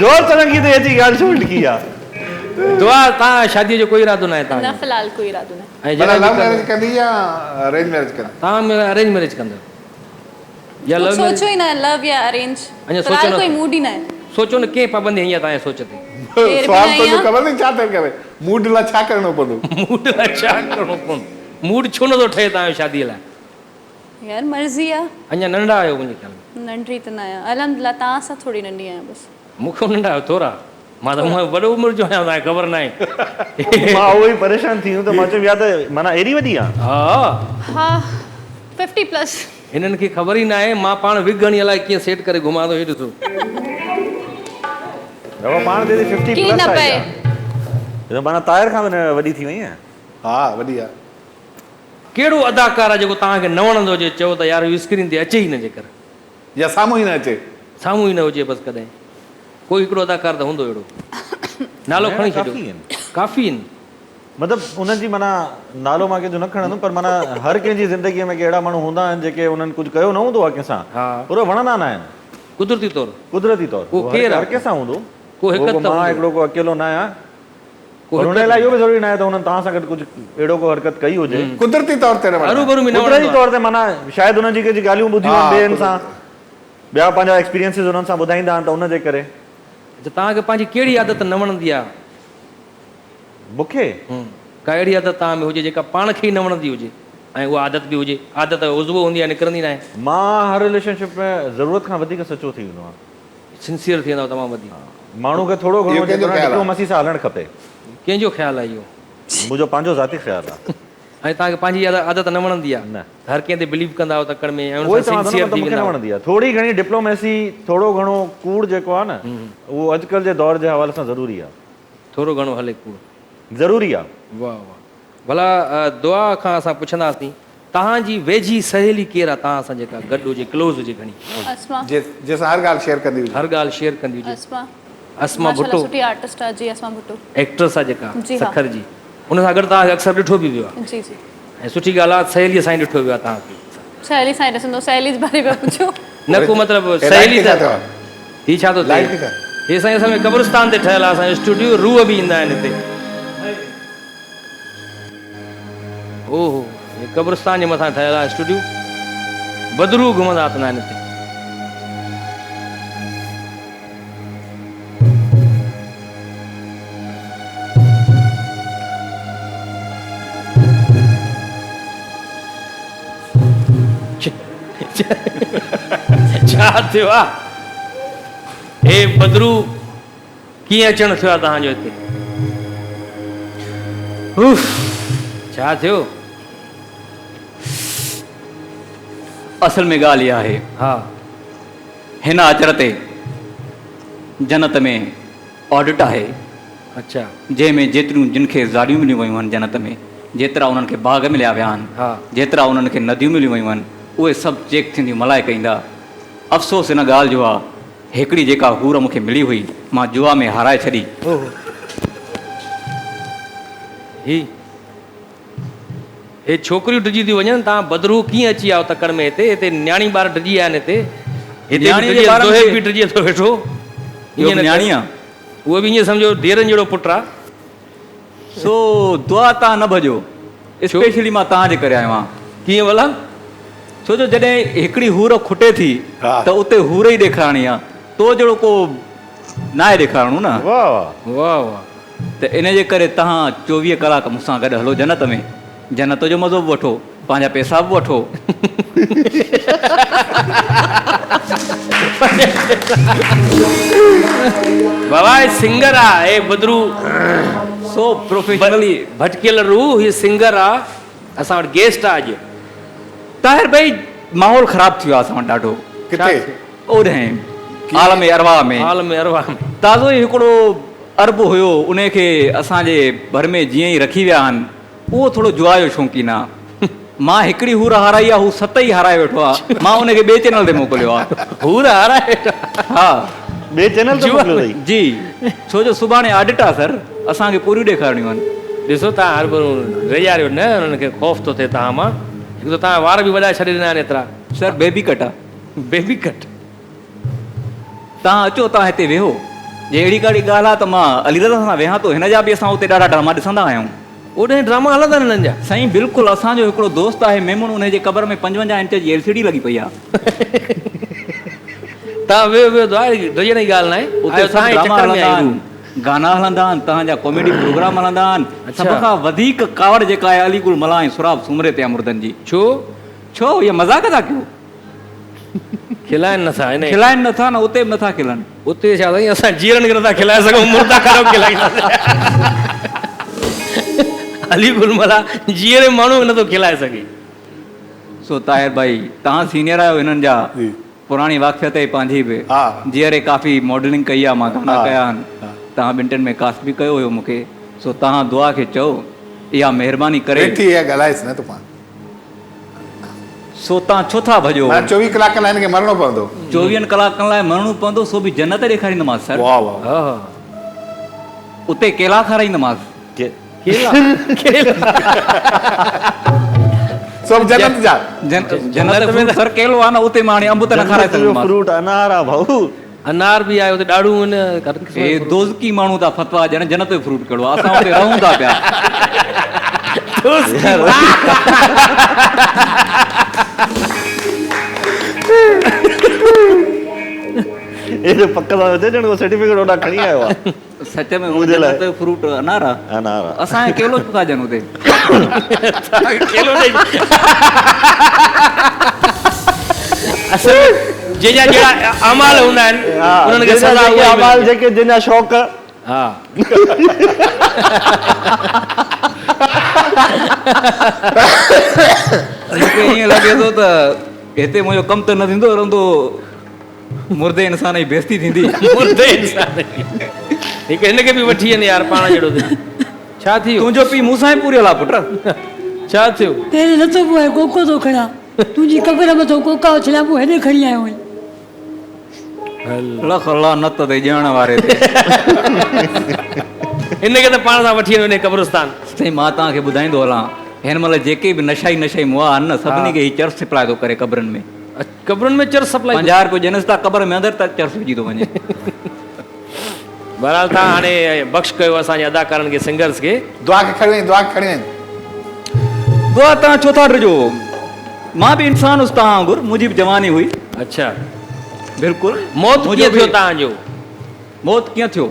जोर चरंगी ते अची ॻाल्हि छो लिखी आहे। दुआ तव्हां शादीअ जो कोई इरादो न आहे न तव्हां? फ़िलहाल कोई इरादो न। ऐं भला जॾहिं लव बि मैरिज कंदी या अरेंज मैरिज कंदी? तव्हां अरेंज मैरिज कंदव या लव सोचो मैरिज? ई न लव या अरेंज। अञा सोचो फ़िलहाल न। कोई मूड ई न आहे। सोचो न कीअं पाबंदी हीअं तव्हांजे सोच ते? केर बि सवाल न तो जो आहे। ख़बर नहीं छा थो करे मूड लाइ छा करणो पवंदो? मूड लाइ छा करिणो पवंदो? मूड छो नथो ठहे तव्हांजो शादीअ लाइ? यार मर्ज़ी आहे। अञा नंढा आहियो मुंहिंजे ख़्याल में। नंढी त न आहियां अल्हम्दुलिल्लाह, तव्हां सां थोरी नंढी आहियां बसि। मूंखे नंढा आहियो थोरा? मां त वॾो उमिरि जो आहियां, तव्हांखे ख़बर न आहे। मां उहो ई परेशान थी वियुमि त मां चयो या त माना एॾी वॾी आहे। हा हा 50+ हिननि खे ख़बर ई न आहे। मां पाण विग हणी अलाए कीअं सेट करे घुमां थो। हेॾो ॾिसो पाण दीदी 50+ की न पए। आहे माना ताहिर खां बि वॾी थी वई आहे। हा वॾी आहे। कहिड़ो अदाकार आहे जेको तव्हांखे न वणंदो हुजे? चओ त यार इहो स्क्रीन ते अचे ई न जेकर या साम्हूं ई न अचे। साम्हूं ई न हुजे बसि कॾहिं। कोई हिकिड़ो अदाकार त हूंदो अहिड़ो। नालो खणी छॾियो। काफ़ी आहिनि। मतिलबु उन्हनि जी माना नालो मां कंहिंजो न खणंदुमि, पर माना हर कंहिंजी ज़िंदगीअ में अहिड़ा माण्हू हूंदा आहिनि जेके उन्हनि कुझु कयो न हूंदो आहे कंहिंसां, हा पर वणंदा न आहिनि कुदरती तौरु। कुदरती तौरु। उहो केरु आहे? हर कंहिंसां हूंदो। को हिकु त मां हूंदो। हिकिड़ो को अकेलो न आहियां। को पर हुन लाइ इहो बि ज़रूरी न आहे त हुननि तव्हां सां गॾु कुझु अहिड़ो को हरकत कई हुजे। कुदरती तौर ते हरूभरू बि न कुदरती वणंदो तौर ते माना शायदि हुननि जी कंहिंजी ॻाल्हियूं ॿुधियूं हा, आहिनि ॿियनि सां, ॿिया पंहिंजा एक्सपीरियंसिस हुननि सां ॿुधाईंदा आहिनि त हुनजे करे। आहे। त तव्हांखे पंहिंजी कहिड़ी आदत न वणंदी आहे? मूंखे का अहिड़ी आदत तव्हां में हुजे जेका पाण खे ई न वणंदी हुजे ऐं उहा आदत बि हुजे? आदत उज़बो हूंदी आहे, निकिरंदी न आहे। मां हर रिलेशनशिप में ज़रूरत खां वधीक सचो थी वेंदो आहियां। सिंसियर थी वेंदो तमामु वधीक। माण्हू खे थोरो घणो इहो कंहिंजो ख़्यालु आहे? डिप्लोमेसी सां हलणु खपे। कंहिंजो ख़्यालु आहे इहो? मुंहिंजो पंहिंजो ज़ाती ख़्यालु आहे। ऐं तव्हांखे पंहिंजी आदत न वणंदी आहे? न। हर कंहिं ते बिलीव कंदा आहियो तकड़ में ऐं उहो ई हुन सां चवां थो न, सिंसियर मतलब थी मूंखे वेंदा न आहियो। वणंदी आहे। थोरी घणी डिप्लोमेसी, थोरो घणो कूड़ जेको आहे न, उहो अॼुकल्ह जे दौर जे हवाले सां ज़रूरी आहे। थोरो घणो हले कूड़ ज़रूरी आहे। वाह वाह। भला दुआ खां असां पुछंदासीं तव्हांजी वेझी सहेली केरु आहे तव्हां सां जेका गॾु हुजे, क्लोज़ हुजे घणी? अस्मा। जंहिंसां हर ॻाल्हि शेयर कंदी हुजे। हर ॻाल्हि शेयर कंदी हुजे? अस्मा। अस्मा माशाल्लाह भुट्टो सुठी आर्टिस्ट आहे जी। अस्मा भुट्टो एक्ट्रेस आहे जेका जी हा। सखर जी, उन सां गॾु तव्हांखे अक्सर ॾिठो बि वियो आहे जी जी। ऐं सुठी ॻाल्हि आहे सहेलीअ सां ई ॾिठो वियो आहे तव्हांखे। सहेली सां ई ॾिसंदो, सहेली जे बारे में पुछो न को मतिलबु हे सहेली लाइट किथां त अथव? ही छा थो थिए? लाइट किथां? हे साईं असां में क़ब्रिस्तान ते ठहियल आहे असांजो स्टूडियो, रूह बि ईंदा आहिनि हिते। ओहो, हे क़ब्रिस्तान जे मथां ठहियल आहे स्टूडियो, बदरू घुमंदा अचंदा आहिनि हिते। छा थियो आहे? हे बदरू कीअं अचणु थियो आहे तव्हांजो हिते? उफ, छा थियो? असल में ॻाल्हि इहा आहे, हा हिन अचर ते जन्नत में ऑडिट आहे। अच्छा। जंहिंमें जेतिरियूं जिन खे ज़ाड़ियूं मिलियूं वियूं आहिनि जन्नत में, जेतिरा उन्हनि खे बाग़ मिलिया विया आहिनि, हा। जेतिरा उन्हनि खे नदियूं मिलियूं वियूं आहिनि, उहे सभु चेक थींदियूं मलाइका ईंदा। अफ़सोस हिन ॻाल्हि जो आहे, हिकिड़ी जेका हूर मूंखे मिली हुई, मां जुआ में हाराए छॾी। हे छोकिरियूं डिॼी थियूं वञनि, तव्हां बदरू कीअं अची आयो तकड़ में? हिते हिते न्याणी ॿार डिॼी आया आहिनि। हिते ज़ोहेब बि डिॼी थो वेठो। इहो न्याणी आहे, उहो बि ईअं सम्झो धीरनि जहिड़ो पुटु आहे। सो दुआ तव्हां न भॼो, स्पेशली मां तव्हांजे करे आयो आहियां। कीअं भला? छो जो जॾहिं हिकिड़ी हूर खुटे थी त उते हूर ई ॾेखारणी आहे, तो जहिड़ो को न आहे ॾेखारणो न। वाह वाह वाह वाह। त इन जे करे तव्हां 24 कलाक मूंसां गॾु हलो जन्नत में, जन्नत जो मज़ो बि वठो, पंहिंजा पैसा बि वठो। बाबा सिंगर आहे, हे बदरू सो प्रोफेशनली भटकियल रूह हीअ सिंगर आहे, असां वटि गेस्ट आहे अॼु। ताहिर भाई माहौल ख़राब थी वियो आहे असां वटि ॾाढो। किथे? ओॾहें आलम अरवा में हाल में अरवा में ताज़ो ई हिकिड़ो अरब हुयो, उन खे असांजे भर में जीअं ई रखी विया आहिनि, उहो थोरो जुआ जो शौक़ीन आहे। मां हिकिड़ी हूर हाराई आहे, हू 7 ई हाराए वेठो आहे। मां उनखे ॿिए चैनल ते मोकिलियो आहे। हूर हाराए वेठो। हा ॿिए चैनल ते मोकिलियो अथई? जी, छो जो सुभाणे ऑडिट आहे सर, असांखे पूरियूं ॾेखारणियूं आहिनि। ॾिसो तव्हां हर वेहारियो न, हुननि खे ख़ौफ़ थो थिए तव्हां मां। हिकु त तव्हां वार बि वधाए छॾे ॾिना आहिनि एतिरा। सर बेबी कट आहे। Baby cut. तव्हां अचो, तव्हां हिते वेहो। जे अहिड़ी काड़ी ॻाल्हि आहे त मां अलीरज़ा सां वेहां थो। हिन जा बि असां उते ॾाढा ड्रामा ॾिसंदा आहियूं। ओॾे ड्रामा हलंदा आहिनि हिननि जा? साईं बिल्कुलु। असांजो हिकिड़ो दोस्त आहे मेमून, उनजे क़बर में 55 इंच जी LCD लॻी पई आहे। तव्हां वेहो वेहो रजण जी ॻाल्हि न आहे। उते सभु ड्रामा हलंदा आहिनि, गाना हलंदा आहिनि, तव्हांजा कॉमेडी प्रोग्राम हलंदा आहिनि। सभ खां वधीक कावड़ जेका आहे अलीगुल मला ऐं सुराब सुमरे ते मुर्दनि जी। छो इहा मज़ाक था कयो? खिलाइनि नथा हिन खिलाइनि नथा न, उते बि नथा खिलनि। उते छा साईं असां जीअरनि खे नथा खिलाए सघूं, मुर्दा करो खिलाईंदासीं। अलीगुल मला जीअरे माण्हू नथो खिलाए सघे। सो ताहिर भाई तव्हां सीनियर आहियो हिननि जा, पुराणी वाक़िफ़त आहे पंहिंजी बि। जीअरे काफ़ी मॉडलिंग कई आहे, मां गाना कया आहिनि, तव्हां 2 टिनि में कास्ट बि कयो हुयो मूंखे। सो तव्हां दुआ खे चओ, इहा महिरबानी करे। ॻाल्हाइसि न तूं। सो तव्हां छो था भॼो? 24 कलाकनि लाइ हिनखे मरणो पवंदो। 24 कलाकनि लाइ मरणो पवंदो, सो बि जन्नत ॾेखारींदोमांसि सर। वाह वाह। उते केला खाराईंदोमांसि। सभु जन्नत जा। जन्नत में सर केलो आहे न, उते मां हाणे अंब त न खाराए सघंदोमांसि। फ्रूट अनार आहे भाऊ। अनार बि आहे उते ॾाढो। हे दोज़की माण्हू था फतवा ॾियनि, जन्नत जो फ्रूट कहिड़ो आहे? असां उते रहूं था पिया। एॾे पक सां अचे ॼण सर्टिफिकेट ओॾा खणी आयो आहे। सच में मुंहिंजे लाइ फ्रूट अनार आहे। अनार आहे। असांखे केलो छो था ॾियनि उते? केलो जंहिंजा जहिड़ा अमाल हूंदा आहिनि उन्हनि खे सज़ा उहा ई अमाल जेके जंहिंजा शौक़। हा मूंखे ईअं लॻे थो त हिते मुंहिंजो कमु त न थींदो रहंदो, मुर्दे इंसान जी बेइज़ती थींदी। मुर्दे इंसान हिकु हिनखे बि वठी वञे यार पाण जहिड़ो। छा थी वियो? तुंहिंजो पीउ मूंसां ई पूरियल आहे पुट। छा थियो? तेरे नथो पोइ कोको थो खणा, तुंहिंजी क़बर में तो कोका उछलिया, पोइ हेॾे खणी आयो हुई। लख अल्लाह न त ॾियण वारे ते। हिनखे त पाण सां वठी वञे कब्रिस्तान। साईं मां तव्हांखे ॿुधाईंदो हलां, हिन महिल जेके बि नशाई मुआ आहिनि न, सभिनी खे ही चर्च सप्लाई थो करे क़बरुनि में। क़बरुनि में चर्च सप्लाई? 50 रुपया ॾियनिसि था क़बर में, अंदरि त चर्च विझी थो वञे। बहरहाल तव्हां हाणे बख़्श कयो असांजे अदाकारनि खे, सिंगर्स खे। दुआ खे खणी वञे, दुआ खे खणी वञे। दुआ तव्हां छो था ॾिजो? मां बि इंसान हुउसि तव्हां वांगुरु, मुंहिंजी बि जवानी हुई। अच्छा बिल्कुलु। मौत कीअं थियो तव्हांजो? मौत कीअं थियो?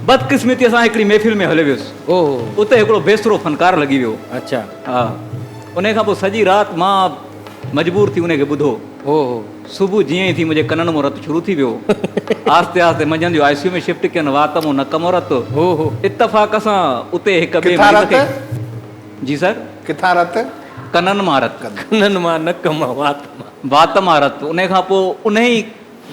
बदकिस्मती सां हिकिड़ी महफ़िल में हले वियुसि। ओहो। उते हिकिड़ो बेसरो फनकार लॻी वियो। अच्छा। हा, उन खां पोइ सॼी राति मां मजबूर थी उनखे ॿुधो। ओहो। सुबुह जीअं ई थी मुंहिंजे कननि मां रत शुरू थी वियो। आस्ते आस्ते मंझंदि जो ICU में शिफ्ट कयनि, वात मूं न कमो रत। ओहो। इतफ़ाक़ सां उते हिक ॿिए रत? जी सर। किथां रत? कननि मां रत। कननि मां न कम वात मां रत। उन खां पोइ उन ई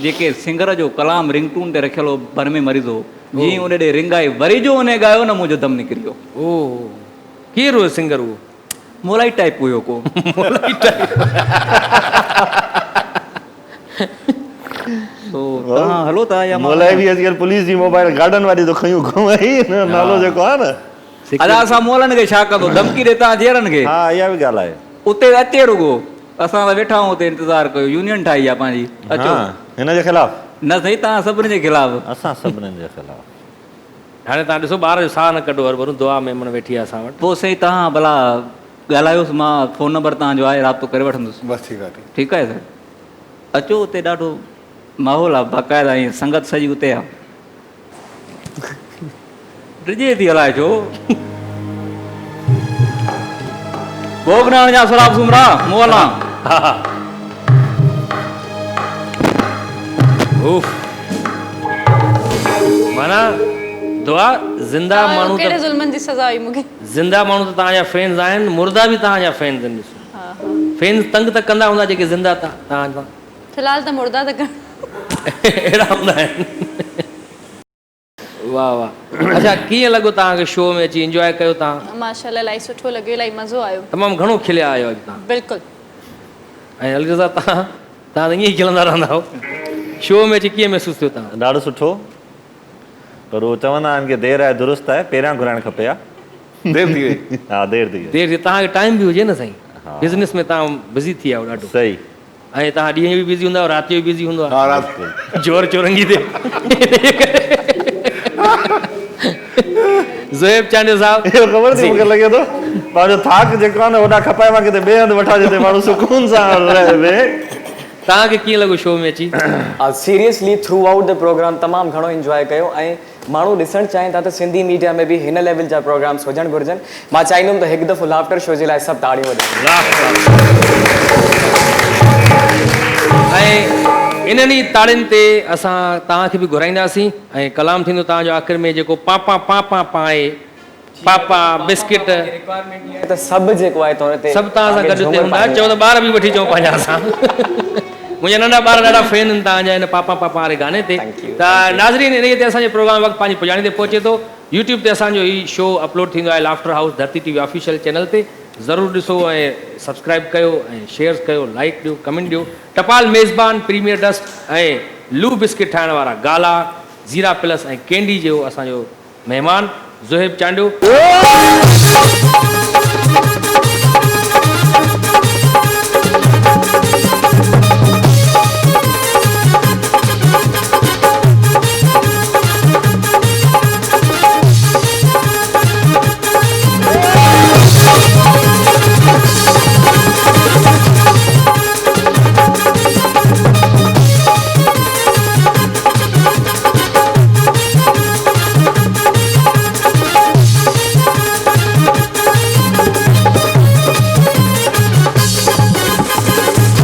जेके सिंगर जो कलाम रिंगटून ते रखियल हो, भर में मरीज़ हो, जीअं उन ॾे रिंग आई, वरी जो उन ॻायो न, मुंहिंजो दम निकिरी वियो। ओह, केरु हुयो सिंगर उहो? मोलाई टाइप हुयो को। मोलाई टाइप। तव्हां हलो था या मोलाई बि अॼुकल्ह पुलिस जी मोबाइल गार्डन वारी तो खयूं घुमाई नालो जेको आहे न। अदा असां मोलनि खे छा कंदो, धमकी ॾे तव्हां जेरनि खे। हा इहा बि ॻाल्हि आहे। उते अचे रुगो, असां त वेठा आहियूं उते इंतज़ारु कयो, यूनियन ठाही आहे पंहिंजी। अचो हिन जे ख़िलाफ़ न साईं, तव्हां सभिनी जे ख़िलाफ़। असां सभिनीनि जे ख़िलाफ़। हाणे तव्हां ॾिसो ॿार जो साह न कढो, हर दुआ में मन वेठी आहे असां वटि। पोइ साईं तव्हां भला ॻाल्हायोसि, मां फ़ोन नंबर तव्हांजो आहे, राब्तो करे वठंदुसि। बसि ठीकु आहे। ठीकु आहे सर। अचो, उते ॾाढो माहौल आहे बाक़ाइदा, ईअं संगत सॼी उते आहे। डिॼे थी हलाए छो? भोगनाण जा सराब सुमरा मोला। माना दुआ ज़िंदा माण्हू कहिड़े त ज़ुल्मनि जी सज़ा हुई मूंखे? ज़िंदा माण्हू त तव्हांजा फैन्स आहिनि, मुर्दा बि तव्हांजा फैन्स आहिनि। ॾिसो हा हा फैन्स तंग त कंदा हूंदा जेके ज़िंदा तव्हां फ़िलहाल त मुर्दा त कर अहिड़ा हूंदा आहिनि। वाह वाह। अच्छा, कीअं लॻो तव्हांखे शो में अची इंजॉय कयो तव्हां? माशाल्लाह इलाही सुठो लॻो, इलाही मज़ो आयो। तमामु घणो खिलिया आयो अॼु तव्हां। बिल्कुलु। ऐं अलगिज़ा तव्हां त ईअं ई खिलंदा रहंदा हो। शो में अची कीअं महसूसु थियो तव्हां? ॾाढो सुठो, पर उहो चवंदा आहिनि की देरि आहे दुरुस्त आहे, पहिरियां घुराइणु खपे हा। देरि थी वई। हा देरि थी वई। देरि तव्हांखे टाइम बि हुजे न साईं, बिज़नेस में तव्हां बिज़ी थी विया आहियो ॾाढो। सही। ऐं तव्हां ॾींहं बि बिज़ी हूंदा, राति जो बि बिज़ी हूंदो हा आहे राति जोर चौरंगी ते। ज़ोएब चांडियो साहब, इहो ख़बर थी मूंखे लॻे थो पंहिंजो थाक जेको आहे न होॾा खपाए मां किथे ॿिए हंधि वठा जिते माण्हू सुकून सां रहे। तव्हांखे कीअं लॻो शो में अची? Seriously throughout the program तमामु घणो इंजॉय कयो ऐं माण्हू ॾिसणु चाहिनि था त सिंधी मीडिया में बि हिन लेवल जा प्रोग्राम्स हुजणु घुरिजनि। मां चाहींदुमि त हिकु दफ़ो लाफ्टर शो जे लाइ सभु ताड़ियूं वॼाइनि। ऐं इन्हनि ई ताड़ियुनि ते असां तव्हांखे बि घुराईंदासीं ऐं कलाम थींदो तव्हांजो आख़िर में जेको पापा पापा पाए पापा बिस्किट त सभु जेको आहे त सभु तव्हां सां गॾु हूंदा। चओ त ॿार बि वठी अचूं पंहिंजा असां। मुंहिंजा नंढा ॿार ॾाढा फैन आहिनि तव्हांजा हिन पापा पापा वारे गाने ते। त नाज़रीन, इन ते असांजे प्रोग्राम वक़्तु पंहिंजी पुॼाणी ते पहुचे थो। यूट्यूब ते असांजो हीउ शो अपलोड थींदो आहे लाफ्टर हाउस धरती टीवी ऑफिशियल चैनल ते। ज़रूरु ॾिसो ऐं सब्सक्राइब कयो ऐं शेयर कयो, लाइक ॾियो, कमेंट ॾियो। टपाल मेज़बान प्रीमियर डस्ट ऐं लू बिस्किट ठाहिण वारा गाला, ज़ीरा प्लस ऐं कैंडी जो असांजो महिमान ज़ोहेब चांडियो।